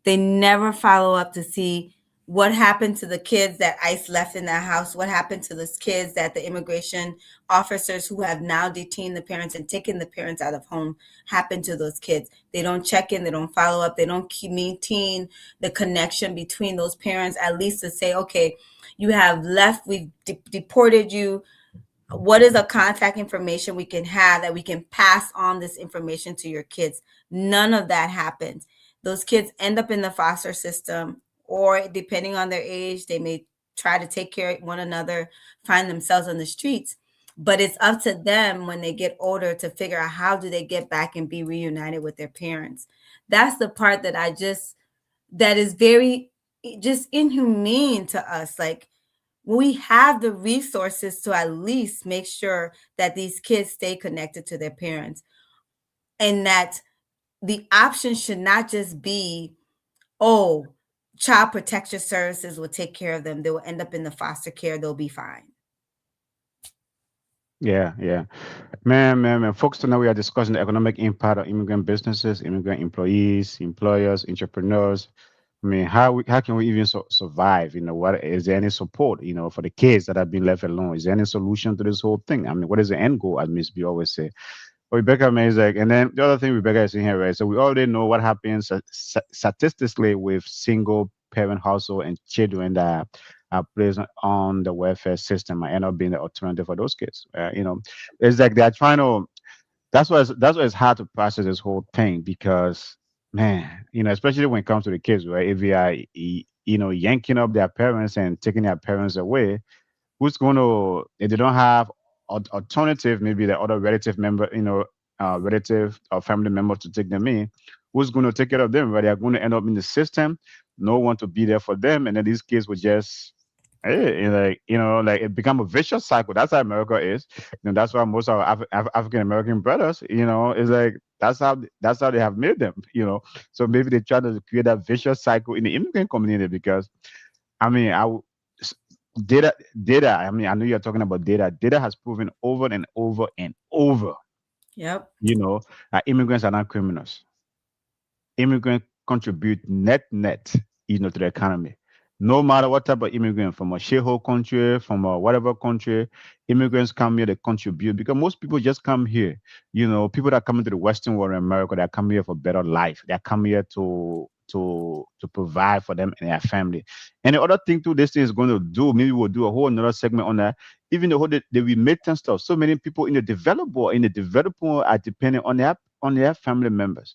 They never follow up to see what happened to the kids that ICE left in that house. What happened to those kids that the immigration officers who have now detained the parents and taken the parents out of home happened to those kids? They don't check in. They don't follow up. They don't maintain the connection between those parents, at least to say, okay, you have left. We've deported you. What is a contact information we can have that we can pass on this information to your kids? None of that happens. Those kids end up in the foster system, or depending on their age, they may try to take care of one another, find themselves on the streets. But it's up to them when they get older to figure out how do they get back and be reunited with their parents. That's the part that that is very just inhumane to us. Like, we have the resources to at least make sure that these kids stay connected to their parents, and that the option should not just be, oh, child protection services will take care of them. They will end up in the foster care. They'll be fine. Yeah, yeah. Man. Folks, tonight we are discussing the economic impact of immigrant businesses, immigrant employees, employers, entrepreneurs. I mean, how can we even survive? What is there any support? For the kids that have been left alone? Is there any solution to this whole thing? I mean, what is the end goal? As Miss B always say. But Rebecca man, is like, and then the other thing Rebecca is saying here, right? So we already know what happens statistically with single parent household and children that are placed on the welfare system and end up being the alternative for those kids. It's like they're trying to. That's why it's hard to process this whole thing because, man, especially when it comes to the kids, right? If we are, yanking up their parents and taking their parents away, who's going to, if they don't have alternative, maybe the other relative member, relative or family member to take them in, who's going to take care of them? Right? They're going to end up in the system, no one to be there for them, and then these kids will just, like it become a vicious cycle. That's how America is. That's why most of our African American brothers, is like that's how they have made them. So maybe they try to create that vicious cycle in the immigrant community because, I mean, s- data. I mean, I know you're talking about data. Data has proven over and over and over, Yep. that immigrants are not criminals. Immigrants contribute net, to the economy. No matter what type of immigrant, from a shithole country, from a whatever country, immigrants come here, they contribute because most people just come here. People that come into the Western world in America, they come here for better life. They come here to provide for them and their family. And the other thing too, this thing is going to do, maybe we'll do a whole another segment on that. Even the remittance stuff. So many people in the developed world are dependent on their family members.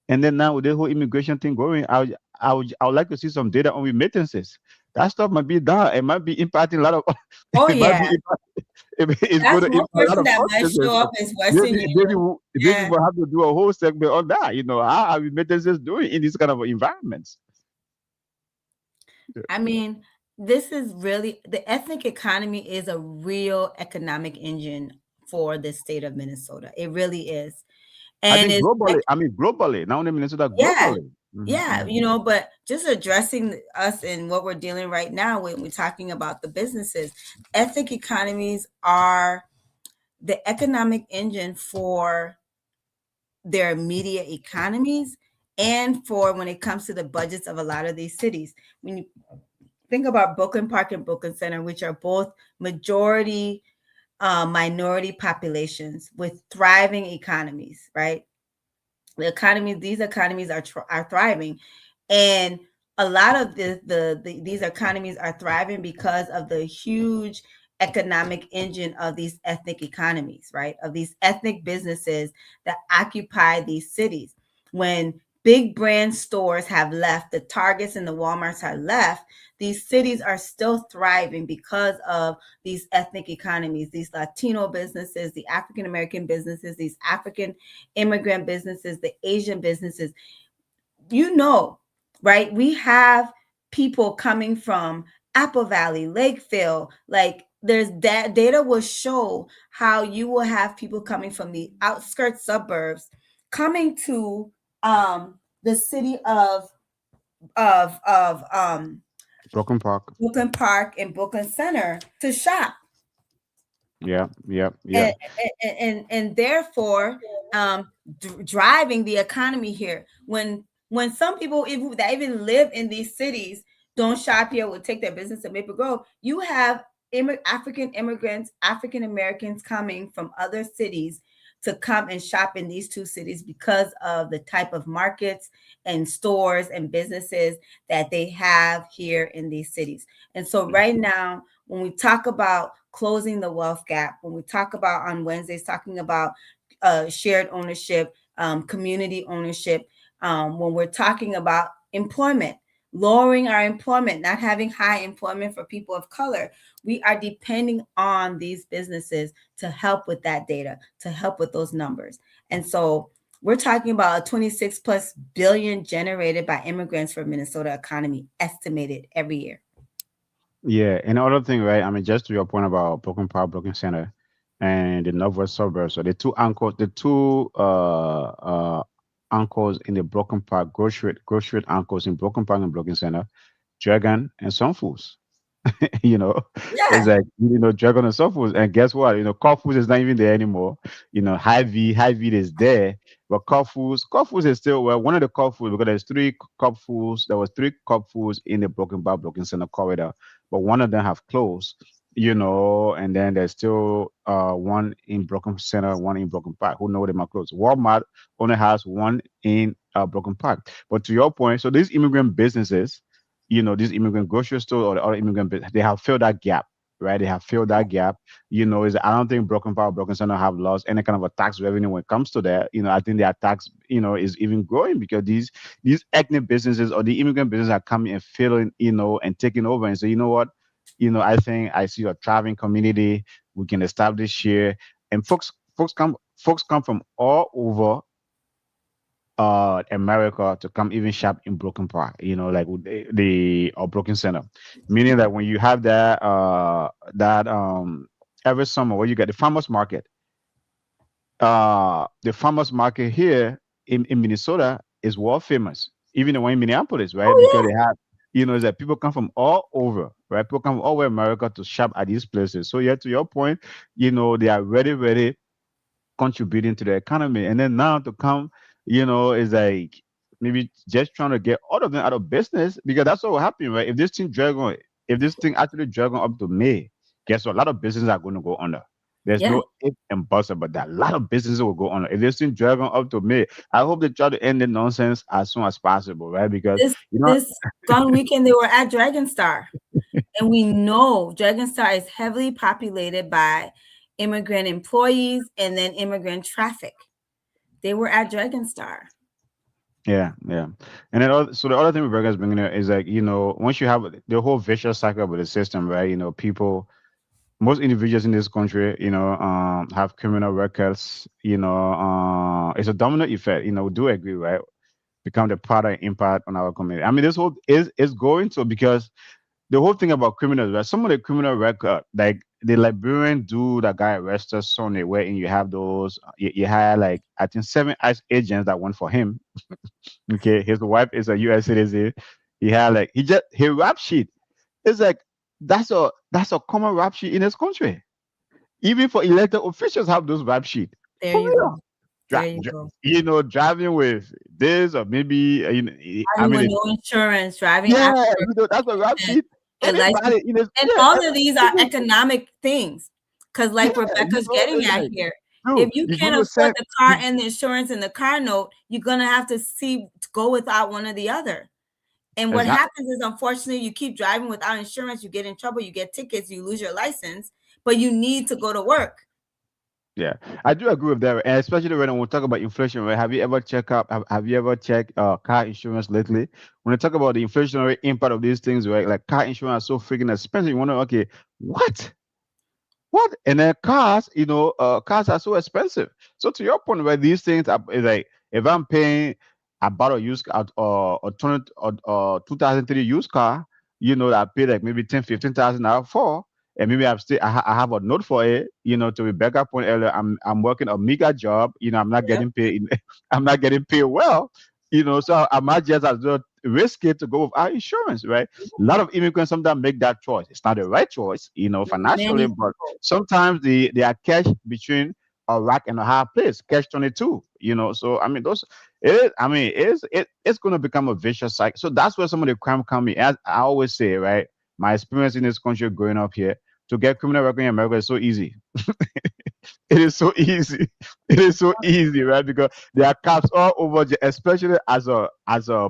And then now with the whole immigration thing going, I would like to see some data on remittances. That stuff might be done. It might be impacting a lot of. Oh It might yeah, be it's going that's to one impact a lot person of that might businesses. show So up is Western maybe maybe Union. we- maybe Yeah. we'll have to do a whole segment on that. How are remittances doing in these kind of environments? I mean, this is really, the ethnic economy is a real economic engine for the state of Minnesota. It really is. I And think it's globally. I mean globally. Not only Minnesota, yeah, globally. yeah, but just addressing us and what we're dealing right now when we're talking about the businesses, ethnic economies are the economic engine for their immediate economies and for when it comes to the budgets of a lot of these cities. When you think about Brooklyn Park and Brooklyn Center, which are both majority minority populations with thriving economies, right? These economies are thriving, and a lot of these economies are thriving because of the huge economic engine of these ethnic economies, right? Of these ethnic businesses that occupy these cities. When big brand stores have left, the Targets and the Walmarts have left, these cities are still thriving because of these ethnic economies, these Latino businesses, the African American businesses, these African immigrant businesses, the Asian businesses. Right? We have people coming from Apple Valley, Lakeville. Like, there's that data will show how you will have people coming from the outskirts suburbs coming to the city of Broken Park. Brooklyn Park and Brooklyn Center to shop. Yeah, yeah, yeah. and and therefore driving the economy here. When some people that even live in these cities don't shop here, will take their business to Maple Grove, you have African immigrants, African Americans coming from other cities to come and shop in these two cities because of the type of markets and stores and businesses that they have here in these cities. And so right now, when we talk about closing the wealth gap, when we talk about on Wednesdays, talking about shared ownership, community ownership, when we're talking about employment, lowering our employment, not having high employment for people of color. We are depending on these businesses to help with that data, to help with those numbers. And so we're talking about a 26 plus billion generated by immigrants for Minnesota economy estimated every year. Yeah, and another thing, right? I mean, just to your point about Broken Power, Broken Center, and the northwest suburbs. So the two anchors in the Broken Park, grocery anchors in Broken Park and Broken Center, Dragon and Sun Foods. you know, it's Yeah. like Dragon and Sun Foods. And guess what? Core Foods is not even there anymore. High V is there, but Core Foods is still well. One of the Core Foods because there's three Cup Foods. There was three Cup Foods in the Broken Bar, Broken Center corridor, but one of them have closed. And then there's still one in Broken Center, one in Broken Park. Who know they might close? Walmart only has one in Broken Park. But to your point, so these immigrant businesses, these immigrant grocery store or the other they have filled that gap, right? They have filled that gap. Is I don't think Broken Power, Broken Center have lost any kind of a tax revenue when it comes to that. I think their tax, is even growing because these ethnic businesses or the immigrant businesses are coming and filling, and taking over and say, you know what, I think I see a thriving community. We can establish here, and folks come from all over America to come even shop in Broken Park, like with the or Broken Center. Meaning that when you have that every summer where you get the farmers market here in Minnesota is world famous, even the one in Minneapolis, right? Because Oh they have is that people come from all over, right? People come from all over America to shop at these places. So yeah, to your point, they are ready contributing to the economy. And then now to come, is like maybe just trying to get all of them out of business because that's what will happen, right? If this thing actually drag on up to May, guess what? A lot of businesses are going to go under. There's yeah. no if and buts about that. A lot of businesses will go under. If this thing drag on up to May, I hope they try to end the nonsense as soon as possible, right? Because This this gone weekend they were at Dragon Star. And we know Dragon Star is heavily populated by immigrant employees and then immigrant traffic. They were at Dragon Star. yeah, yeah. And then so the other thing with Vegas bringing it is like, once you have the whole vicious cycle with the system, right? People most individuals in this country, have criminal records. It's a domino effect. We do agree, right? Become the product impact on our community. I mean, this whole is going to because the whole thing about criminals, right? Some of the criminal record, like the Liberian dude that got arrested Sunday, wherein you have those, you had like I think 7 ICE agents that went for him. Okay, his wife is a U.S. citizen. He had like he rap sheet. It's like that's a common rap sheet in this country. Even for elected officials have those rap sheet. There For you go. real. There you go. Driving with this or maybe I Driving with mean no insurance, driving yeah, after that's a rap and sheet. your license. Anybody in this And yeah, all of these are economic things. Because yeah, like Rebecca's getting it's at like here, dude, if you you're can't gonna afford send the car and the insurance and the car note, you're gonna have to go without one or the other. And what exactly. happens is, unfortunately, you keep driving without insurance, you get in trouble, you get tickets, you lose your license, but you need to go to work. Yeah, I do agree with that, and especially when we talk about inflation, right? Have you ever checked car insurance lately? When we talk about the inflationary impact of these things, right? Like car insurance is so freaking expensive. You wonder, okay, what? What? And then cars are so expensive. So to your point, where these things are is like if I'm paying about a used car or 2003 used car, that I pay like maybe 10, 15,000 out for, and maybe I have a note for it. To Rebecca point earlier, I'm working a mega job. I'm not Yep. getting paid. I'm not getting paid well. So I might just as well risk it to go without insurance, right? A lot of immigrants sometimes make that choice. It's not the right choice, financially, Many but people. sometimes they are catch between a rock and a hard place, catch 22. So I mean those it's going to become a vicious cycle. So that's where some of the crime come in. As I always say, right? My experience in this country growing up here, to get criminal record in America is so easy. It is so easy. It is so easy, right? Because there are cops all over, especially as a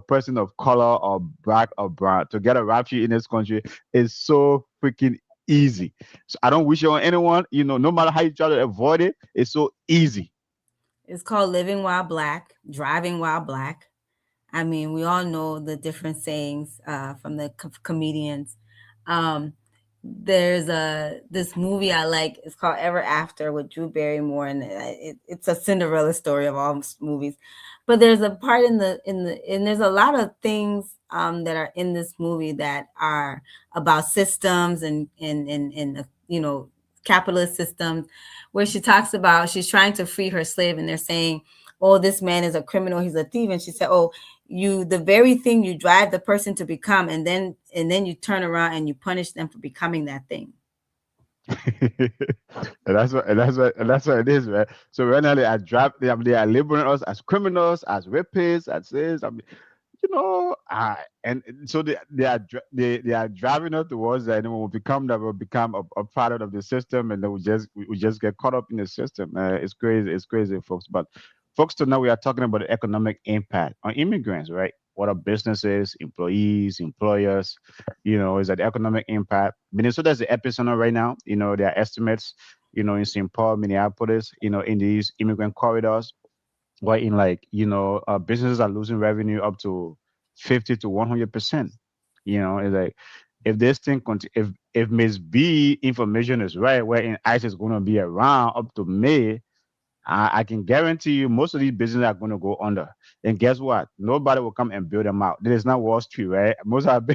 person of color or black or brown. To get a rap sheet in this country is so freaking easy. So I don't wish it on anyone. No matter how you try to avoid it, it's so easy. It's called living while black, driving while black. I mean, we all know the different sayings from the comedians. Um, there's this movie I like. It's called Ever After with Drew Barrymore, and it's a Cinderella story of all movies. But there's a part and there's a lot of things that are in this movie that are about systems and capitalist systems, where she talks about she's trying to free her slave, and they're saying, "Oh, this man is a criminal. He's a thief." And she said, "Oh, the very thing you drive the person to become, and then you turn around and you punish them for becoming that thing." And that's what it is, man. So right now they are labeling us as criminals, as rapists, as this. I mean, and so they are driving us towards that, and we'll become a product of the system, and then we just get caught up in the system. It's crazy, folks. But folks, tonight we are talking about the economic impact on immigrants, right? What are businesses, employees, employers? Is that the economic impact? Minnesota is the epicenter right now. There are estimates. In St. Paul, Minneapolis. In these immigrant corridors, where in like businesses are losing revenue up to 50 to 100%. It's like if this thing if Miss B information is right, where in ICE is going to be around up to May, I can guarantee you most of these businesses are going to go under. And guess what? Nobody will come and build them out. This is not Wall Street, right? Most of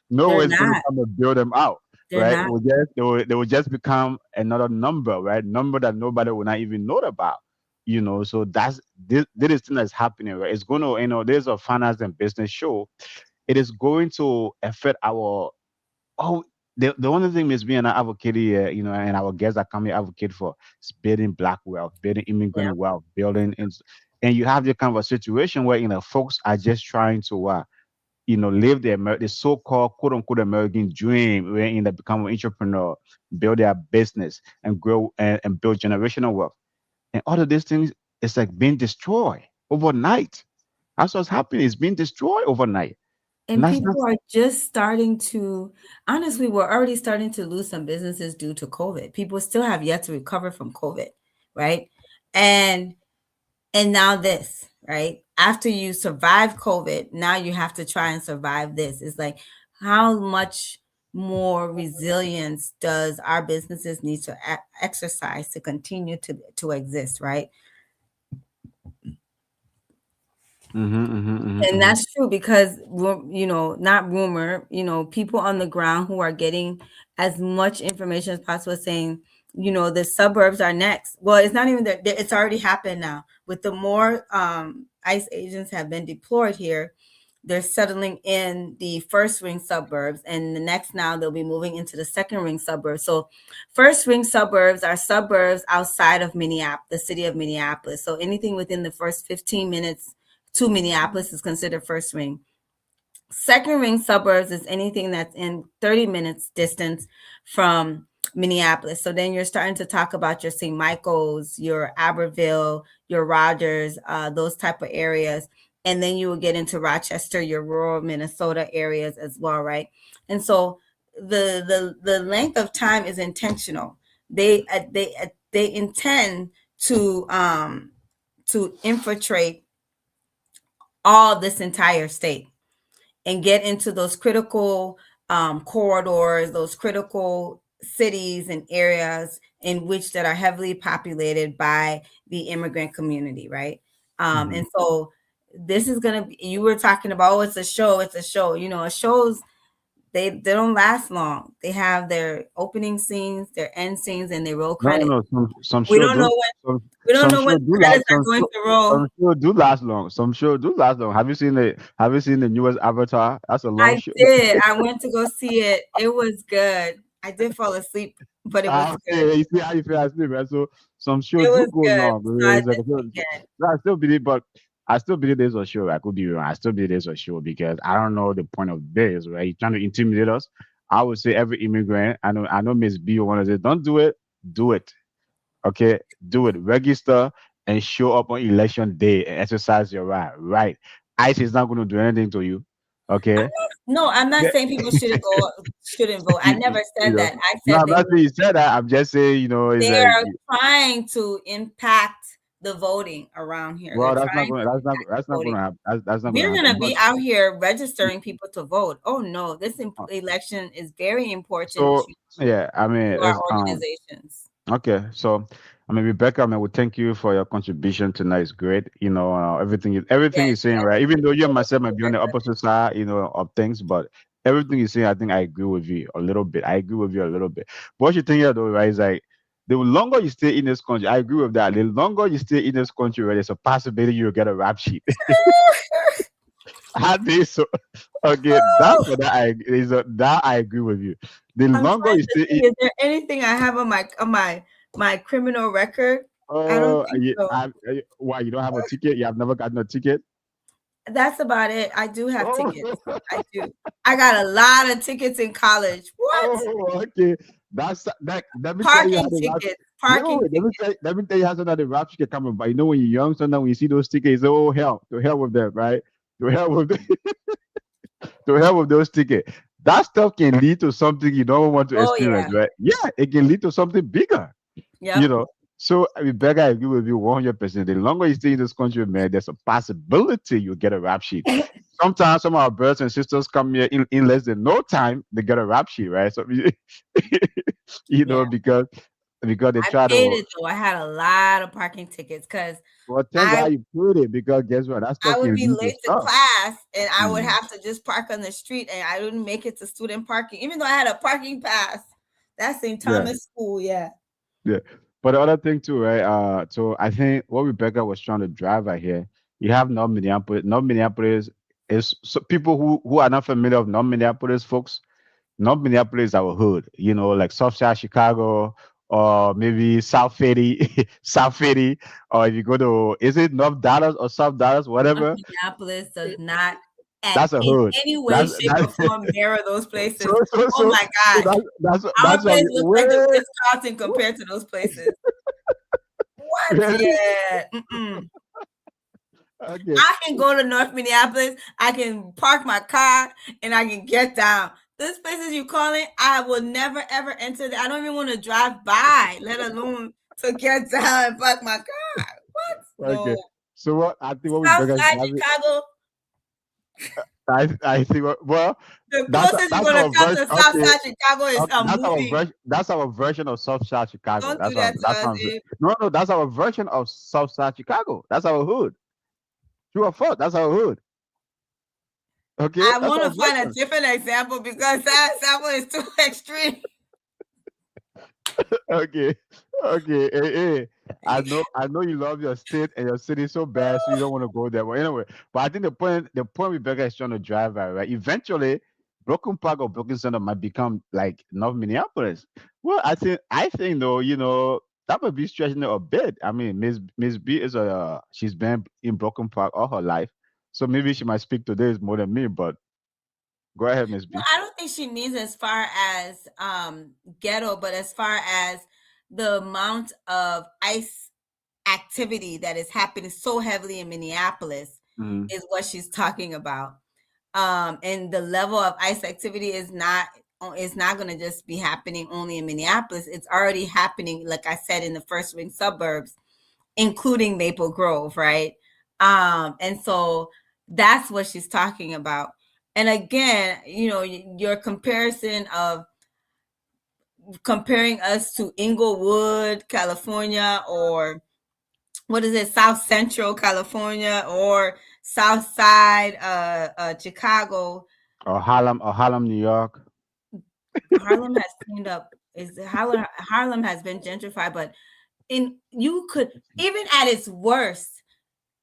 no They're one's going to not. come and build them out, They're right? not. They will just become another number, right? Number that nobody will not even know about. So this thing that's happening, right? It's going to, there's a finance and business show. It is going to affect our Oh, the only thing Miss B and I advocate here, and our guests are coming advocate for is building black wealth, building Yeah. immigrant wealth, building, and you have the kind of a situation where folks are just trying to live the so-called quote unquote American dream, where they become an entrepreneur, build their business, and grow and build generational wealth, and all of these things is like being destroyed overnight. That's what's happening. It's being destroyed overnight, and And that's not. people are just starting to, honestly, we're already starting to lose some businesses due to COVID. People still have yet to recover from COVID, right? And now this, right? After you survive COVID, now you have to try and survive this. It's like, how much more resilience does our businesses need to exercise to continue to exist, right? Mm-hmm, mm-hmm, mm-hmm, And mm-hmm. that's true because, not rumor, people on the ground who are getting as much information as possible, saying, the suburbs are next. Well, it's not even that, it's already happened now. With the more ICE agents have been deployed here, they're settling in the first ring suburbs, and the next now they'll be moving into the second ring suburbs. So first ring suburbs are suburbs outside of Minneapolis, the city of Minneapolis. So anything within the first 15 minutes to Minneapolis is considered first ring. Second ring suburbs is anything that's in 30 minutes distance from Minneapolis. So then you're starting to talk about your St. Michael's, your Aberville, your Rogers, those type of areas. And then you will get into Rochester, your rural Minnesota areas as well, right? And so the length of time is intentional. They intend to infiltrate all this entire state and get into those critical corridors, those critical cities and areas in which that are heavily populated by the immigrant community, right? Mm-hmm. And so this is gonna be. You were talking about, oh, it's a show. It's a show. Shows, they don't last long. They have their opening scenes, their end scenes, and they roll No, no, credits. no. Some We show don't know do. when Some we don't some know when show the do last. credits are going to roll. Some show do last long. Some show do last long. Have you seen the newest Avatar? That's a long I show. did. I went to go see it. It was good. I did fall asleep, but it was good. Okay, you see how you feel asleep, right? So some show It do was go good. long. We saw it It's like this weekend. I still believe, but I still believe there's a show. I could be wrong. I still believe there's a show because I don't know the point of this, right? You're trying to intimidate us. I would say every immigrant. I know Miss B want to say, don't do it. Do it. Okay, do it. Register and show up on election day and exercise your right. Right. ICE is not going to do anything to you. Okay. No, I'm not Yeah. saying people shouldn't vote. I you, never you said know. that. I No, said I'm not saying you said that. I'm just saying, it's they like are trying to impact the voting around here. They're Well, trying to that's not voting. gonna happen. That's not gonna We're happen. gonna But be out here registering people to vote. Oh no, this election is very important so yeah, I mean, to our it's organizations. okay. So I mean, Rebecca, I mean, we thank you for your contribution tonight. It's great. You know, everything Yes, you're saying, yes, right? Even though you and myself might be on very the good. opposite side, you know, of things, but everything you're saying, I think I agree with you a little bit. I agree with you a little bit. But what you think here, though, right? Is like the longer you stay in this country, I agree with that. The longer you stay in this country, right, there's a possibility you'll get a rap sheet. I think so. Okay, that's what that I agree with you. The I'm longer trying you to stay in, see, is there anything I have on my criminal record? I don't think so. why you don't have a ticket? You have never gotten a ticket? That's about it. I do have Oh, tickets. I do. I got a lot of tickets in college. What? oh, okay. That's that. Let me tell you how Parking the rap. tickets. Wait, Parking wait, tickets. let me tell you how some of the rap shit coming. But you know when you're young, sometimes when you see those tickets, you say, oh hell, to hell with them, right? To hell with them, to hell with those tickets. That stuff can lead to something you don't want to Oh experience, yeah. right? Yeah, it can lead to something bigger. You Yep. know. So Rebecca, I agree with you 100%. The longer you stay in this country, man, there's a possibility you get a rap sheet. Sometimes some of our brothers and sisters come here in less than no time, they get a rap sheet, right? So you Yeah. know, because they I try paid to it though. I had a lot of parking tickets because well thank I God you put it because guess what? That I stuff would can be lead to late to stuff. class and I would Mhm. have to just park on the street and I didn't make it to student parking, even though I had a parking pass. That's St. Yeah, Thomas School, yeah. yeah. But the other thing too, right? So I think what Rebecca was trying to drive right here, you have North Minneapolis. North Minneapolis is so people who are not familiar with North Minneapolis folks. North Minneapolis is our hood, you know, like South Side Chicago or maybe South 50, South 50, or if you go to, is it North Dallas or South Dallas, North whatever, Minneapolis does not that's a in hood. any way, That's shape, or that. form mirror those So places. so Oh so my so gosh. Our that's why place we looks like the Ritz-Carlton compared to those places. What? really Yeah. Mm-mm. okay. I can go to North Minneapolis. I can park my car and I can get down. Those places you calling, I will never ever enter there. I don't even want to drive by, let alone to get down and park my car. What? Okay. No. So what I think what we better Southside have it. Chicago. I think well The closest you're that's gonna our come version. to Okay, Southside Chicago is okay, a movie. That's our version of South Side Chicago. Don't do that to That's us, what I'm saying. Abe. No, no, that's our version of South Side Chicago. That's our hood. True or false? That's our hood. Okay, I that's want our to find a version. different example because that example is too extreme. Okay, okay. Hey, hey. I know you love your state and your city so bad, so you don't want to go there. But anyway, but I think the point Rebecca is trying to drive at, right? Eventually, Broken Park or Broken Center might become like North Minneapolis. Well, I think though, you know, that might be stretching it a bit. I mean, Miss B is she's been in Broken Park all her life, so maybe she might speak today more than me. But go ahead, Miss No, B. I don't think she means as far as ghetto, but as far as the amount of ICE activity that is happening so heavily in Minneapolis Mm, is what she's talking about. And the level of ICE activity is not going to just be happening only in Minneapolis. It's already happening, like I said, in the first ring suburbs, including Maple Grove, right? And so that's what she's talking about. And again, you know, your comparison of comparing us to Inglewood, California, or what is it, South Central California, or South Side, Chicago. or Harlem, New York. Harlem has cleaned up. Is Harlem has been gentrified, but in you could even at its worst,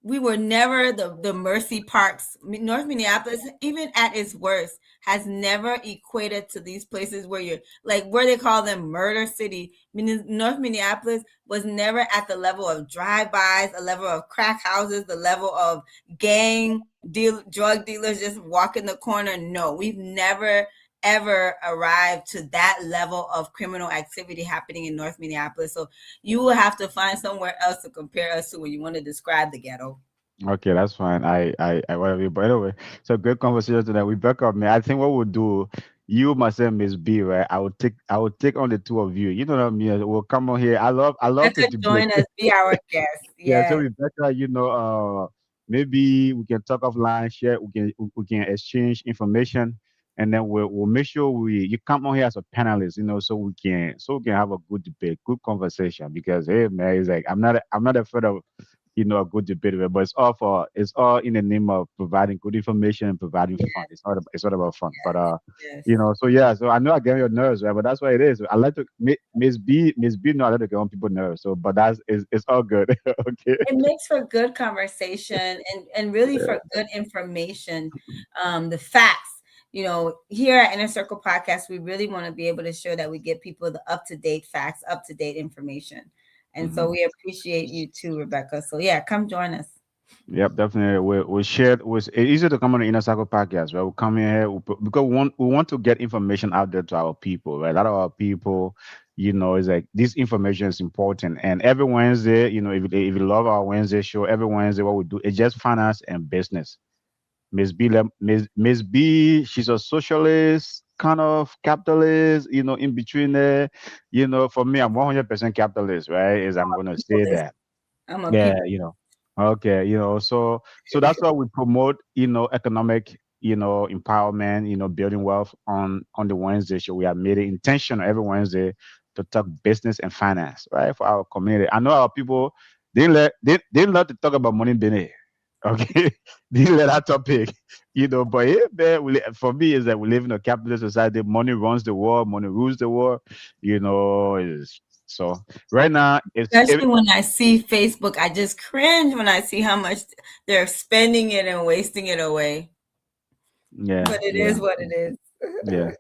we were never the Mercy Parks. North Minneapolis, even at its worst, has never equated to these places where you're like where they call them murder city. North Minneapolis was never at the level of drive-bys, a level of crack houses, the level of drug dealers just walking the corner. No, we've never ever arrived to that level of criminal activity happening in North Minneapolis. So you will have to find somewhere else to compare us to when you want to describe the ghetto. Okay, that's fine. I whatever. But anyway, so great conversation today. We back up, man. I think what we'll do you, myself, Miss B, right? I would take on the two of you. You know what I mean? We'll come on here. I love it Rebecca, to be join us, be our guest. yeah. So Yes. Rebecca, maybe we can talk offline, share, we can exchange information, and then we'll make sure you come on here as a panelist, so we can have a good debate, good conversation. Because hey man, it's like I'm not afraid of a good debate, but it's all in the name of providing good information and providing Yes. fun. It's not about fun, but Yes. so yeah, so I know I get your nerves, right? But that's what it is. I like to Miss B, no, I like to get on people's nerves. So, but it's all good. Okay. It makes for good conversation and really for good information. The facts, here at Inner Circle Podcast, we really want to be able to show that we give people the up to date facts, up to date information. And so Mhm. we appreciate you too, Rebecca. So yeah, come join us. Yep, definitely. We share. It's easy to come on the Inner Circle podcast, right? We come in here because we want to get information out there to our people, right? A lot of our people, is like this information is important. And every Wednesday, if you love our Wednesday show, every Wednesday what we do is just finance and business. Miss B, she's a socialist, kind of capitalist, in between there. For me, I'm 100% capitalist, right? Is I'm gonna People say listen. that. I'm a Yeah, people. Okay, so that's why we promote, economic, empowerment, building wealth on the Wednesday show. We have made it intentional every Wednesday to talk business and finance, right, for our community. I know our people they love to talk about money business. Okay, they let that topic, but yeah, man, for me is that we live in a capitalist society. Money runs the world, money rules the world, is so right now Especially when I see Facebook, I just cringe when I see how much they're spending it and wasting it away. yeah, But it yeah, is what it is. yeah.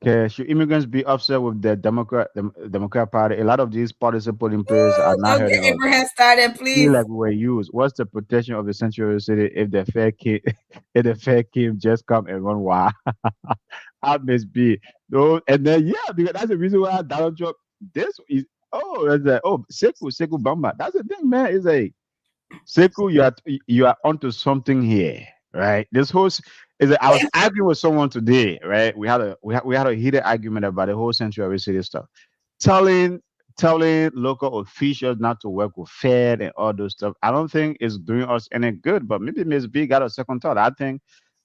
Okay, should immigrants be upset with the Democrat Party? A lot of these policies put in place are not Don't hurting get us. Abraham started, Feel please. like we were used. What's the protection of the sanctuary city if the fair king, if the fair king just come and run wild? I must be. No, and then yeah, because that's the reason why Donald Trump. This is that's Sekou Bamba. That's the thing, man. It's like Sekou, you are onto something here, right? This whole is that I was arguing with someone today, right? We had a heated argument about the whole sanctuary city stuff, telling telling local officials not to work with Fed and all those stuff. I don't think it's doing us any good. But maybe Ms. B got a second thought. I think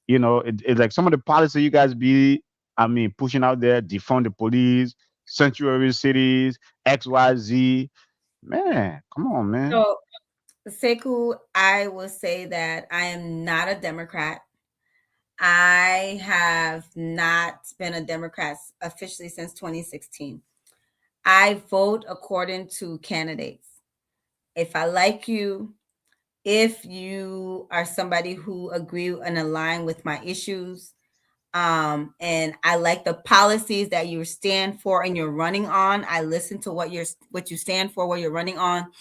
it's like some of the policy you guys pushing out there, defund the police, sanctuary cities, XYZ. Man, come on, man. So, Sekou, I will say that I am not a Democrat. I have not been a Democrat officially since 2016. I vote according to candidates. If I like you, if you are somebody who agree and align with my issues, and I like the policies that you stand for and you're running on. I listen to what you stand for, what you're running on.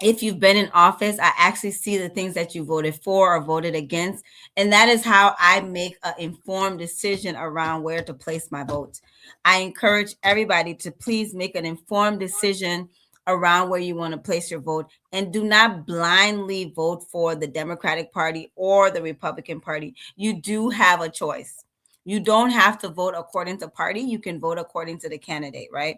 If you've been in office, I actually see the things that you voted for or voted against. And that is how I make an informed decision around where to place my vote. I encourage everybody to please make an informed decision around where you want to place your vote, and do not blindly vote for the Democratic Party or the Republican Party. You do have a choice. You don't have to vote according to party. You can vote according to the candidate, right?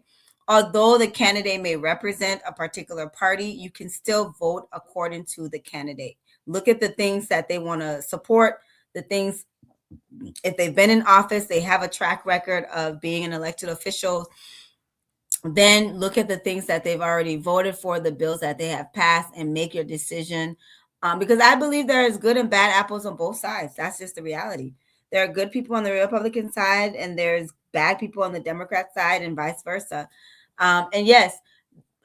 Although the candidate may represent a particular party, you can still vote according to the candidate. Look at the things that they want to support, the things, if they've been in office, they have a track record of being an elected official. Then look at the things that they've already voted for, the bills that they have passed, and make your decision. Because I believe there is good and bad apples on both sides. That's just the reality. There are good people on the Republican side, and there's bad people on the Democrat side, and vice versa. And yes,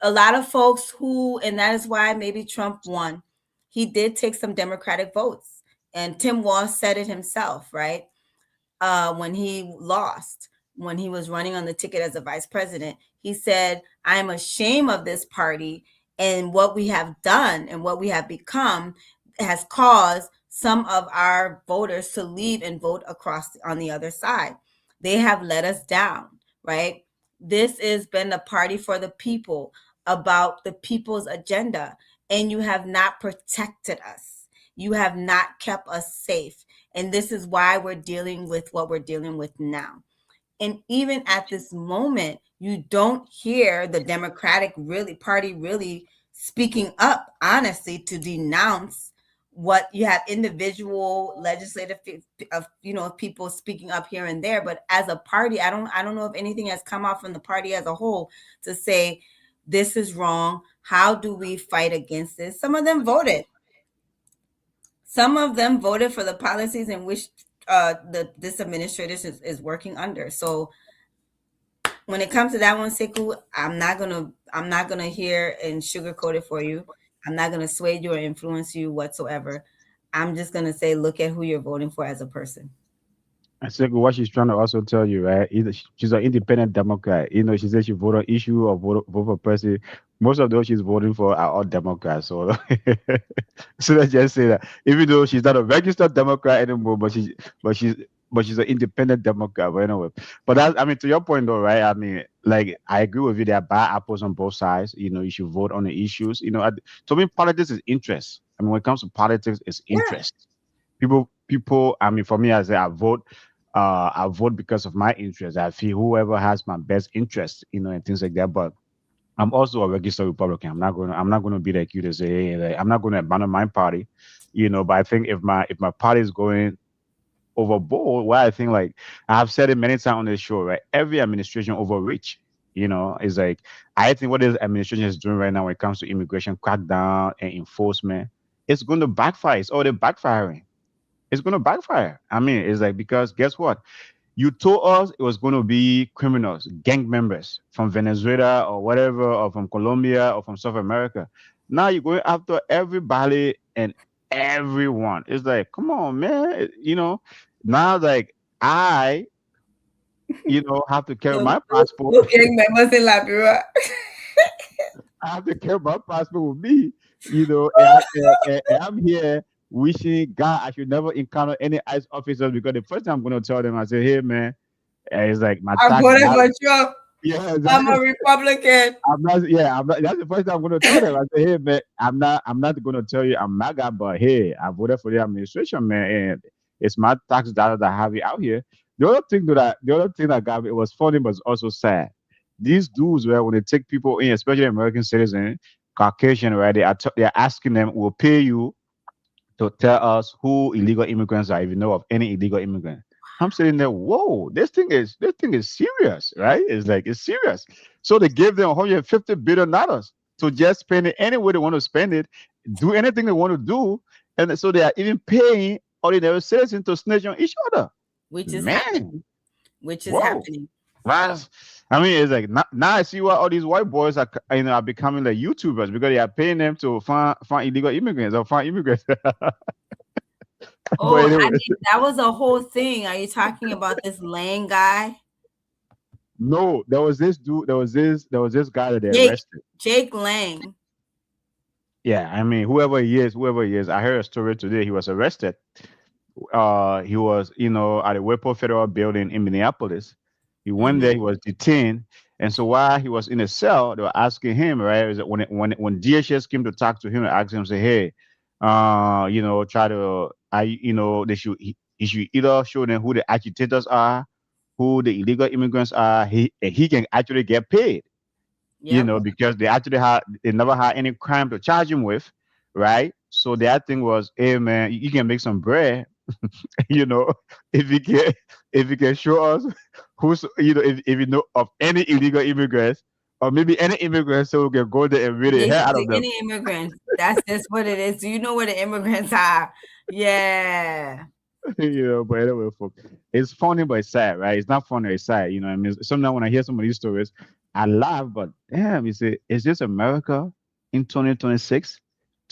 a lot of folks and that is why maybe Trump won. He did take some Democratic votes, and Tim Walz said it himself, right? When he lost, when he was running on the ticket as a vice president, he said, "I am ashamed of this party, and what we have done and what we have become has caused some of our voters to leave and vote across on the other side. They have let us down, right? This has been a party for the people, about the people's agenda, and you have not protected us. You have not kept us safe. And this is why we're dealing with what we're dealing with now. And even at this moment, you don't hear the Democratic Party really speaking up, honestly, to denounce what you have individual legislative of people speaking up here and there, but as a party, I don't know if anything has come out from the party as a whole to say this is wrong. How do we fight against this? Some of them voted for the policies in which this administration is working under. So when it comes to that one, Sekou, I'm not gonna hear and sugarcoat it for you. I'm not gonna sway you or influence you whatsoever. I'm just gonna say, look at who you're voting for as a person. I think what she's trying to also tell you, right? Either she's an independent Democrat. She says she vote on issue or vote for president. Most of those she's voting for are all Democrats. So, so let's just say that even though she's not a registered Democrat anymore, but she's but she's an independent Democrat. But anyway, but that, I mean, to your point though, right? I mean, like I agree with you. There are bad apples on both sides. You should vote on the issues. To me, politics is interest. I mean, when it comes to politics, it's interest. People. I mean, for me, I say I vote because of my interest. I feel whoever has my best interest, and things like that. But I'm also a registered Republican. I'm not gonna be like you to say, hey, like, I'm not gonna abandon my party, But I think if my party is going overboard, why I think like I've said it many times on this show, right? Every administration overreach. Is like I think what this administration is doing right now when it comes to immigration crackdown and enforcement, it's going to backfire. It's already backfiring. It's going to backfire. I mean, it's like because guess what? You told us it was going to be criminals, gang members from Venezuela or whatever, or from Colombia or from South America. Now you're going after everybody and everyone. It's like, come on, man. Now like have to carry my passport. Gang members in Liberia. I have to carry my passport with me. And I'm here wishing God I should never encounter any ICE officers because the first time I'm going to tell them, I say, hey, man, it's like my I'm tax. voting for Trump. Yeah, exactly. I'm a Republican. I'm not. That's the first time I'm going to tell them. I say, hey, man, I'm not going to tell you I'm MAGA, but hey, I voted for the administration, man, and it's my tax dollars that have it out here. The other thing that got me, it was funny, but it's also sad. These dudes, where when they take people in, especially American citizens, Caucasian, right? They're asking them, we'll pay you to tell us who illegal immigrants are, if you know of any illegal immigrant. I'm sitting there, whoa, this thing is serious, right? It's like it's serious. So they gave them $150 billion to just spend it any way they want to spend it, do anything they want to do, and so they are even paying ordinary citizens to snitch on each other. Which is happening. I mean, it's like now I see why all these white boys are becoming like YouTubers because they are paying them to find illegal immigrants or find immigrants. Oh, anyway. I mean, that was a whole thing. Are you talking about this Lang guy? No, there was this dude. There was this guy that they arrested. Jake Lang. Yeah, I mean, whoever he is. I heard a story today. He was arrested. He was, at the Whipple Federal Building in Minneapolis. He went there. He was detained, and so while he was in a cell, they were asking him, right? Is that when DHS came to talk to him and asked him, say, hey, try to, they should he should either show them who the agitators are, who the illegal immigrants are. He can actually get paid, because they never had any crime to charge him with, right? So their thing was, hey man, you can make some bread. if you can show us who's if you know of any illegal immigrants or maybe any immigrants, so we can go there and really hear out of them. Any immigrants, that's just what it is. Do you know where the immigrants are? Yeah. But anyway, folks, it's funny but it's sad, right? It's not funny, it's sad. I mean, sometimes when I hear some of these stories, I laugh, but damn, is this America in 2026?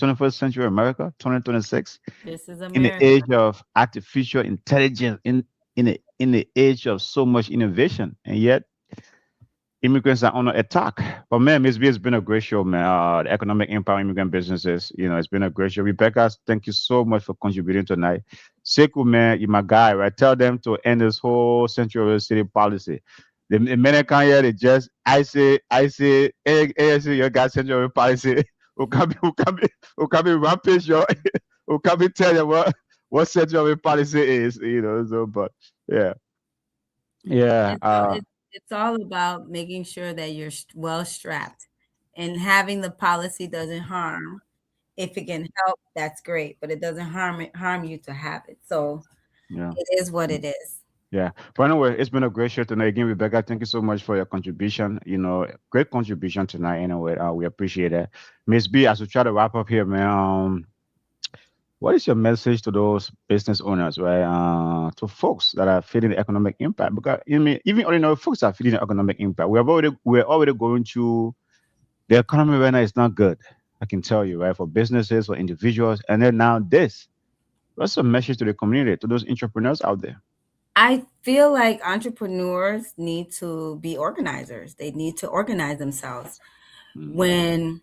21st century America, 2026. This is America. In the age of artificial intelligence, in the age of so much innovation, and yet immigrants are under attack. But man, Ms. B, it's been a great show, man. The Economic Empower Immigrant Businesses, it's been a great show. Rebecca, thank you so much for contributing tonight. Sekou, man, you're my guy, right? Tell them to end this whole Central City policy. The American here, they just, I say, your guys Central policy. Who come rampage, who come tell you what central policy is, so but yeah. Yeah. And so it's all about making sure that you're well strapped and having the policy doesn't harm. If it can help, that's great, but it doesn't harm you to have it. So Yeah. it is what it is. Yeah. But anyway, it's been a great show tonight. Again, Rebecca, thank you so much for your contribution. Great contribution tonight. Anyway, we appreciate it. Miss B, as we try to wrap up here, man, what is your message to those business owners, right? To folks that are feeling the economic impact? Because I mean, even ordinary folks are feeling the economic impact. We're already going through the economy right now is not good. I can tell you, right? For businesses, for individuals, and then now this. What's the message to the community, to those entrepreneurs out there? I feel like entrepreneurs need to be organizers. They need to organize themselves. Mm, When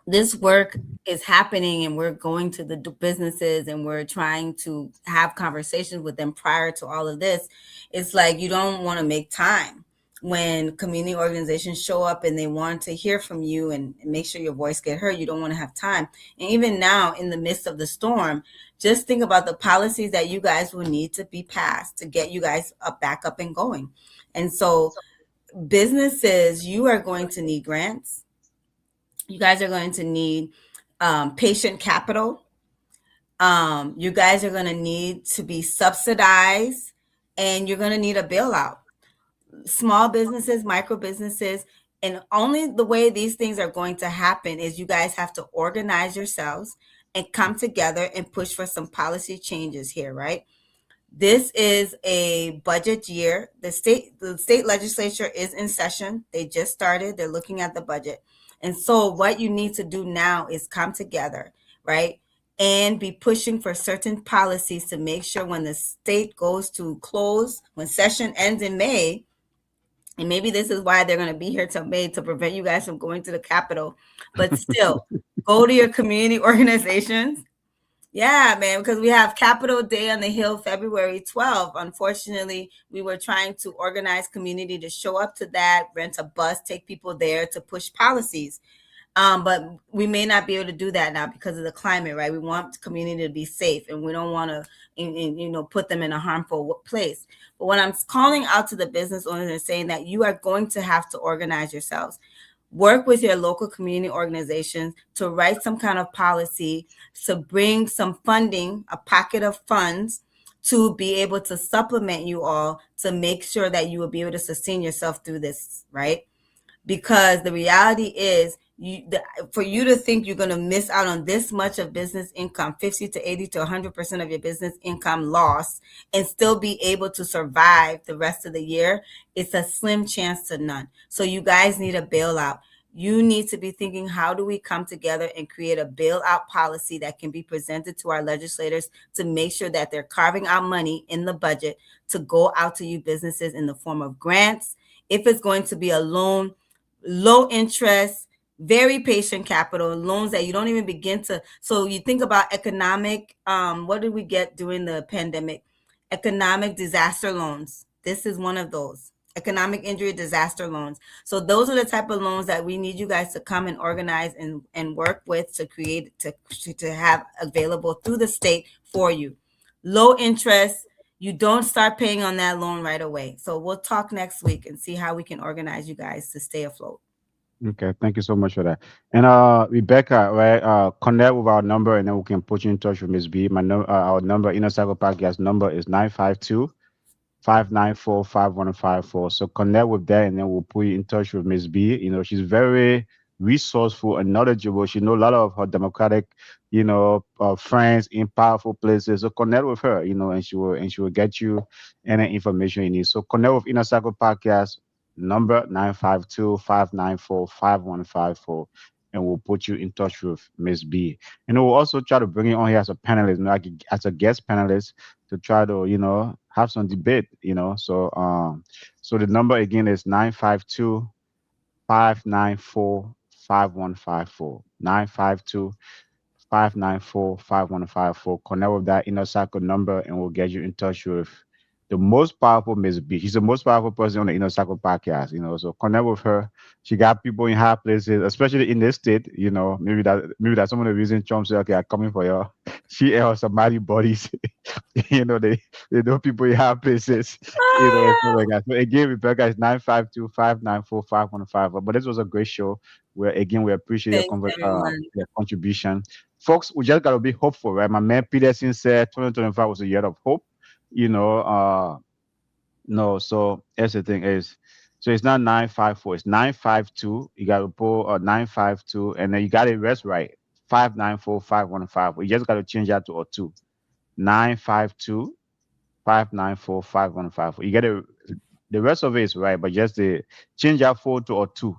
this work is happening and we're going to the businesses and we're trying to have conversations with them prior to all of this, it's like you don't want to make time when community organizations show up and they want to hear from you and make sure your voice get heard. You don't want to have time. And even now in the midst of the storm, just think about the policies that you guys will need to be passed to get you guys up back up and going. And so businesses, you are going to need grants. You guys are going to need patient capital. You guys are going to need to be subsidized, and you're going to need a bailout. Small businesses, micro businesses, and only the way these things are going to happen is you guys have to organize yourselves and come together and push for some policy changes here, right? This is a budget year. The state legislature is in session. They just started. They're looking at the budget. And so what you need to do now is come together, right? And be pushing for certain policies to make sure when the state goes to close, when session ends in May, and maybe this is why they're going to be here till May to prevent you guys from going to the Capitol. But still, go to your community organizations. Yeah, man, because we have Capitol Day on the Hill February 12th. Unfortunately, we were trying to organize community to show up to that, rent a bus, take people there to push policies. But we may not be able to do that now because of the climate, right? We want the community to be safe, and we don't want to, put them in a harmful place. But when I'm calling out to the business owners and saying that you are going to have to organize yourselves, work with your local community organizations to write some kind of policy, to bring some funding, a pocket of funds to be able to supplement you all to make sure that you will be able to sustain yourself through this, right? Because the reality is for you to think you're going to miss out on this much of business income, 50 to 80 to 100% of your business income loss, and still be able to survive the rest of the year, it's a slim chance to none. So you guys need a bailout. You need to be thinking, how do we come together and create a bailout policy that can be presented to our legislators to make sure that they're carving out money in the budget to go out to you businesses in the form of grants. If it's going to be a loan, low interest, very patient capital, loans that you don't even begin to. So you think about economic, what did we get during the pandemic? Economic disaster loans. This is one of those. Economic injury disaster loans. So those are the type of loans that we need you guys to come and organize and work with to create, to have available through the state for you. Low interest. You don't start paying on that loan right away. So we'll talk next week and see how we can organize you guys to stay afloat. Okay, thank you so much for that. And Rebecca, right? Connect with our number, and then we can put you in touch with Miss B. Our number, Inner Cycle Podcast number is 952-594-5154. So connect with that, and then we'll put you in touch with Miss B. She's very resourceful and knowledgeable. She knows a lot of her Democratic, friends in powerful places. So connect with her, and she will get you any information you need. So connect with Inner Cycle Podcast number 952-594-5154, and we'll put you in touch with Miss B. And we'll also try to bring you on here as a panelist, like as a guest panelist, to try to have some debate. So the number again is 952-594-5154. 952-594-5154. Connect with that Inner Cycle number, and we'll get you in touch with the most powerful Miss B. She's the most powerful person on the Inner Circle podcast, so connect with her. She got people in high places, especially in this state, maybe that's some of the reason Trump said, okay, I'm coming for you. She and somebody bodies, they know people in high places, and stuff like that. So again, Rebecca is 952-594-5105. But this was a great show where again we appreciate your Thanks, everyone. your contribution. Folks, we just gotta be hopeful, right? My man Peterson said 2025 was a year of hope. you know uh no, so that's the thing is, so it's not 954, it's 952. You got to pull 952, and then you got it rest right, 594-515. We just got to change that to a 2. 952-594-515. You get it. The rest of it is right, but just the change that 4 to a 2.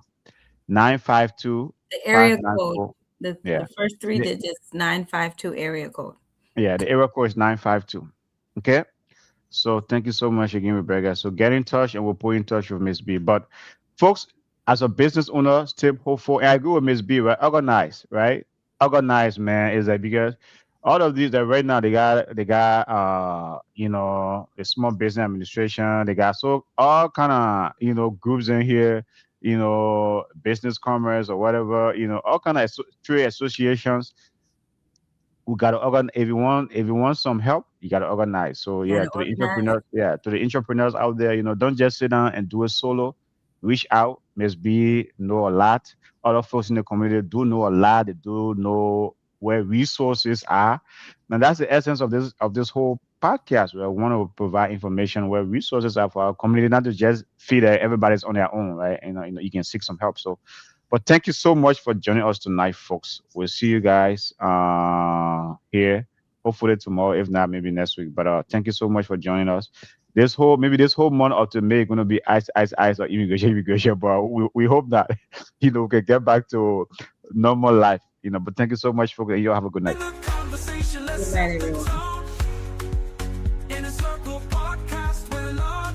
952 The five area nine code, four. the Yeah. the first three The, digits, 952 area code. yeah, the area code is 952. Okay. So thank you so much again, Rebecca. So get in touch and we'll put you in touch with Miss B. But folks, as a business owner, stay hopeful. And I agree with Miss B, right? Organize, right? Organize, man, is like because all of these that right now they got a small business administration, they got so all kind of groups in here, business commerce or whatever, all kind of trade associations. We gotta organize. If you want some help, you gotta organize. So yeah, Gotta to the organize. entrepreneurs, out there, don't just sit down and do it solo. Reach out. Miss B know a lot. Other folks in the community do know a lot. They do know where resources are. And that's the essence of this whole podcast. We want to provide information where resources are for our community, not to just feel that everybody's on their own, right? You can seek some help. So but thank you so much for joining us tonight, folks. We'll see you guys here. Hopefully tomorrow, if not, maybe next week. But thank you so much for joining us. This whole month of to May going to be ice or immigration. But we hope that we can get back to normal life. But thank you so much, folks. And you all have a good In night. the conversation, let's Good night, set the everyone. tone.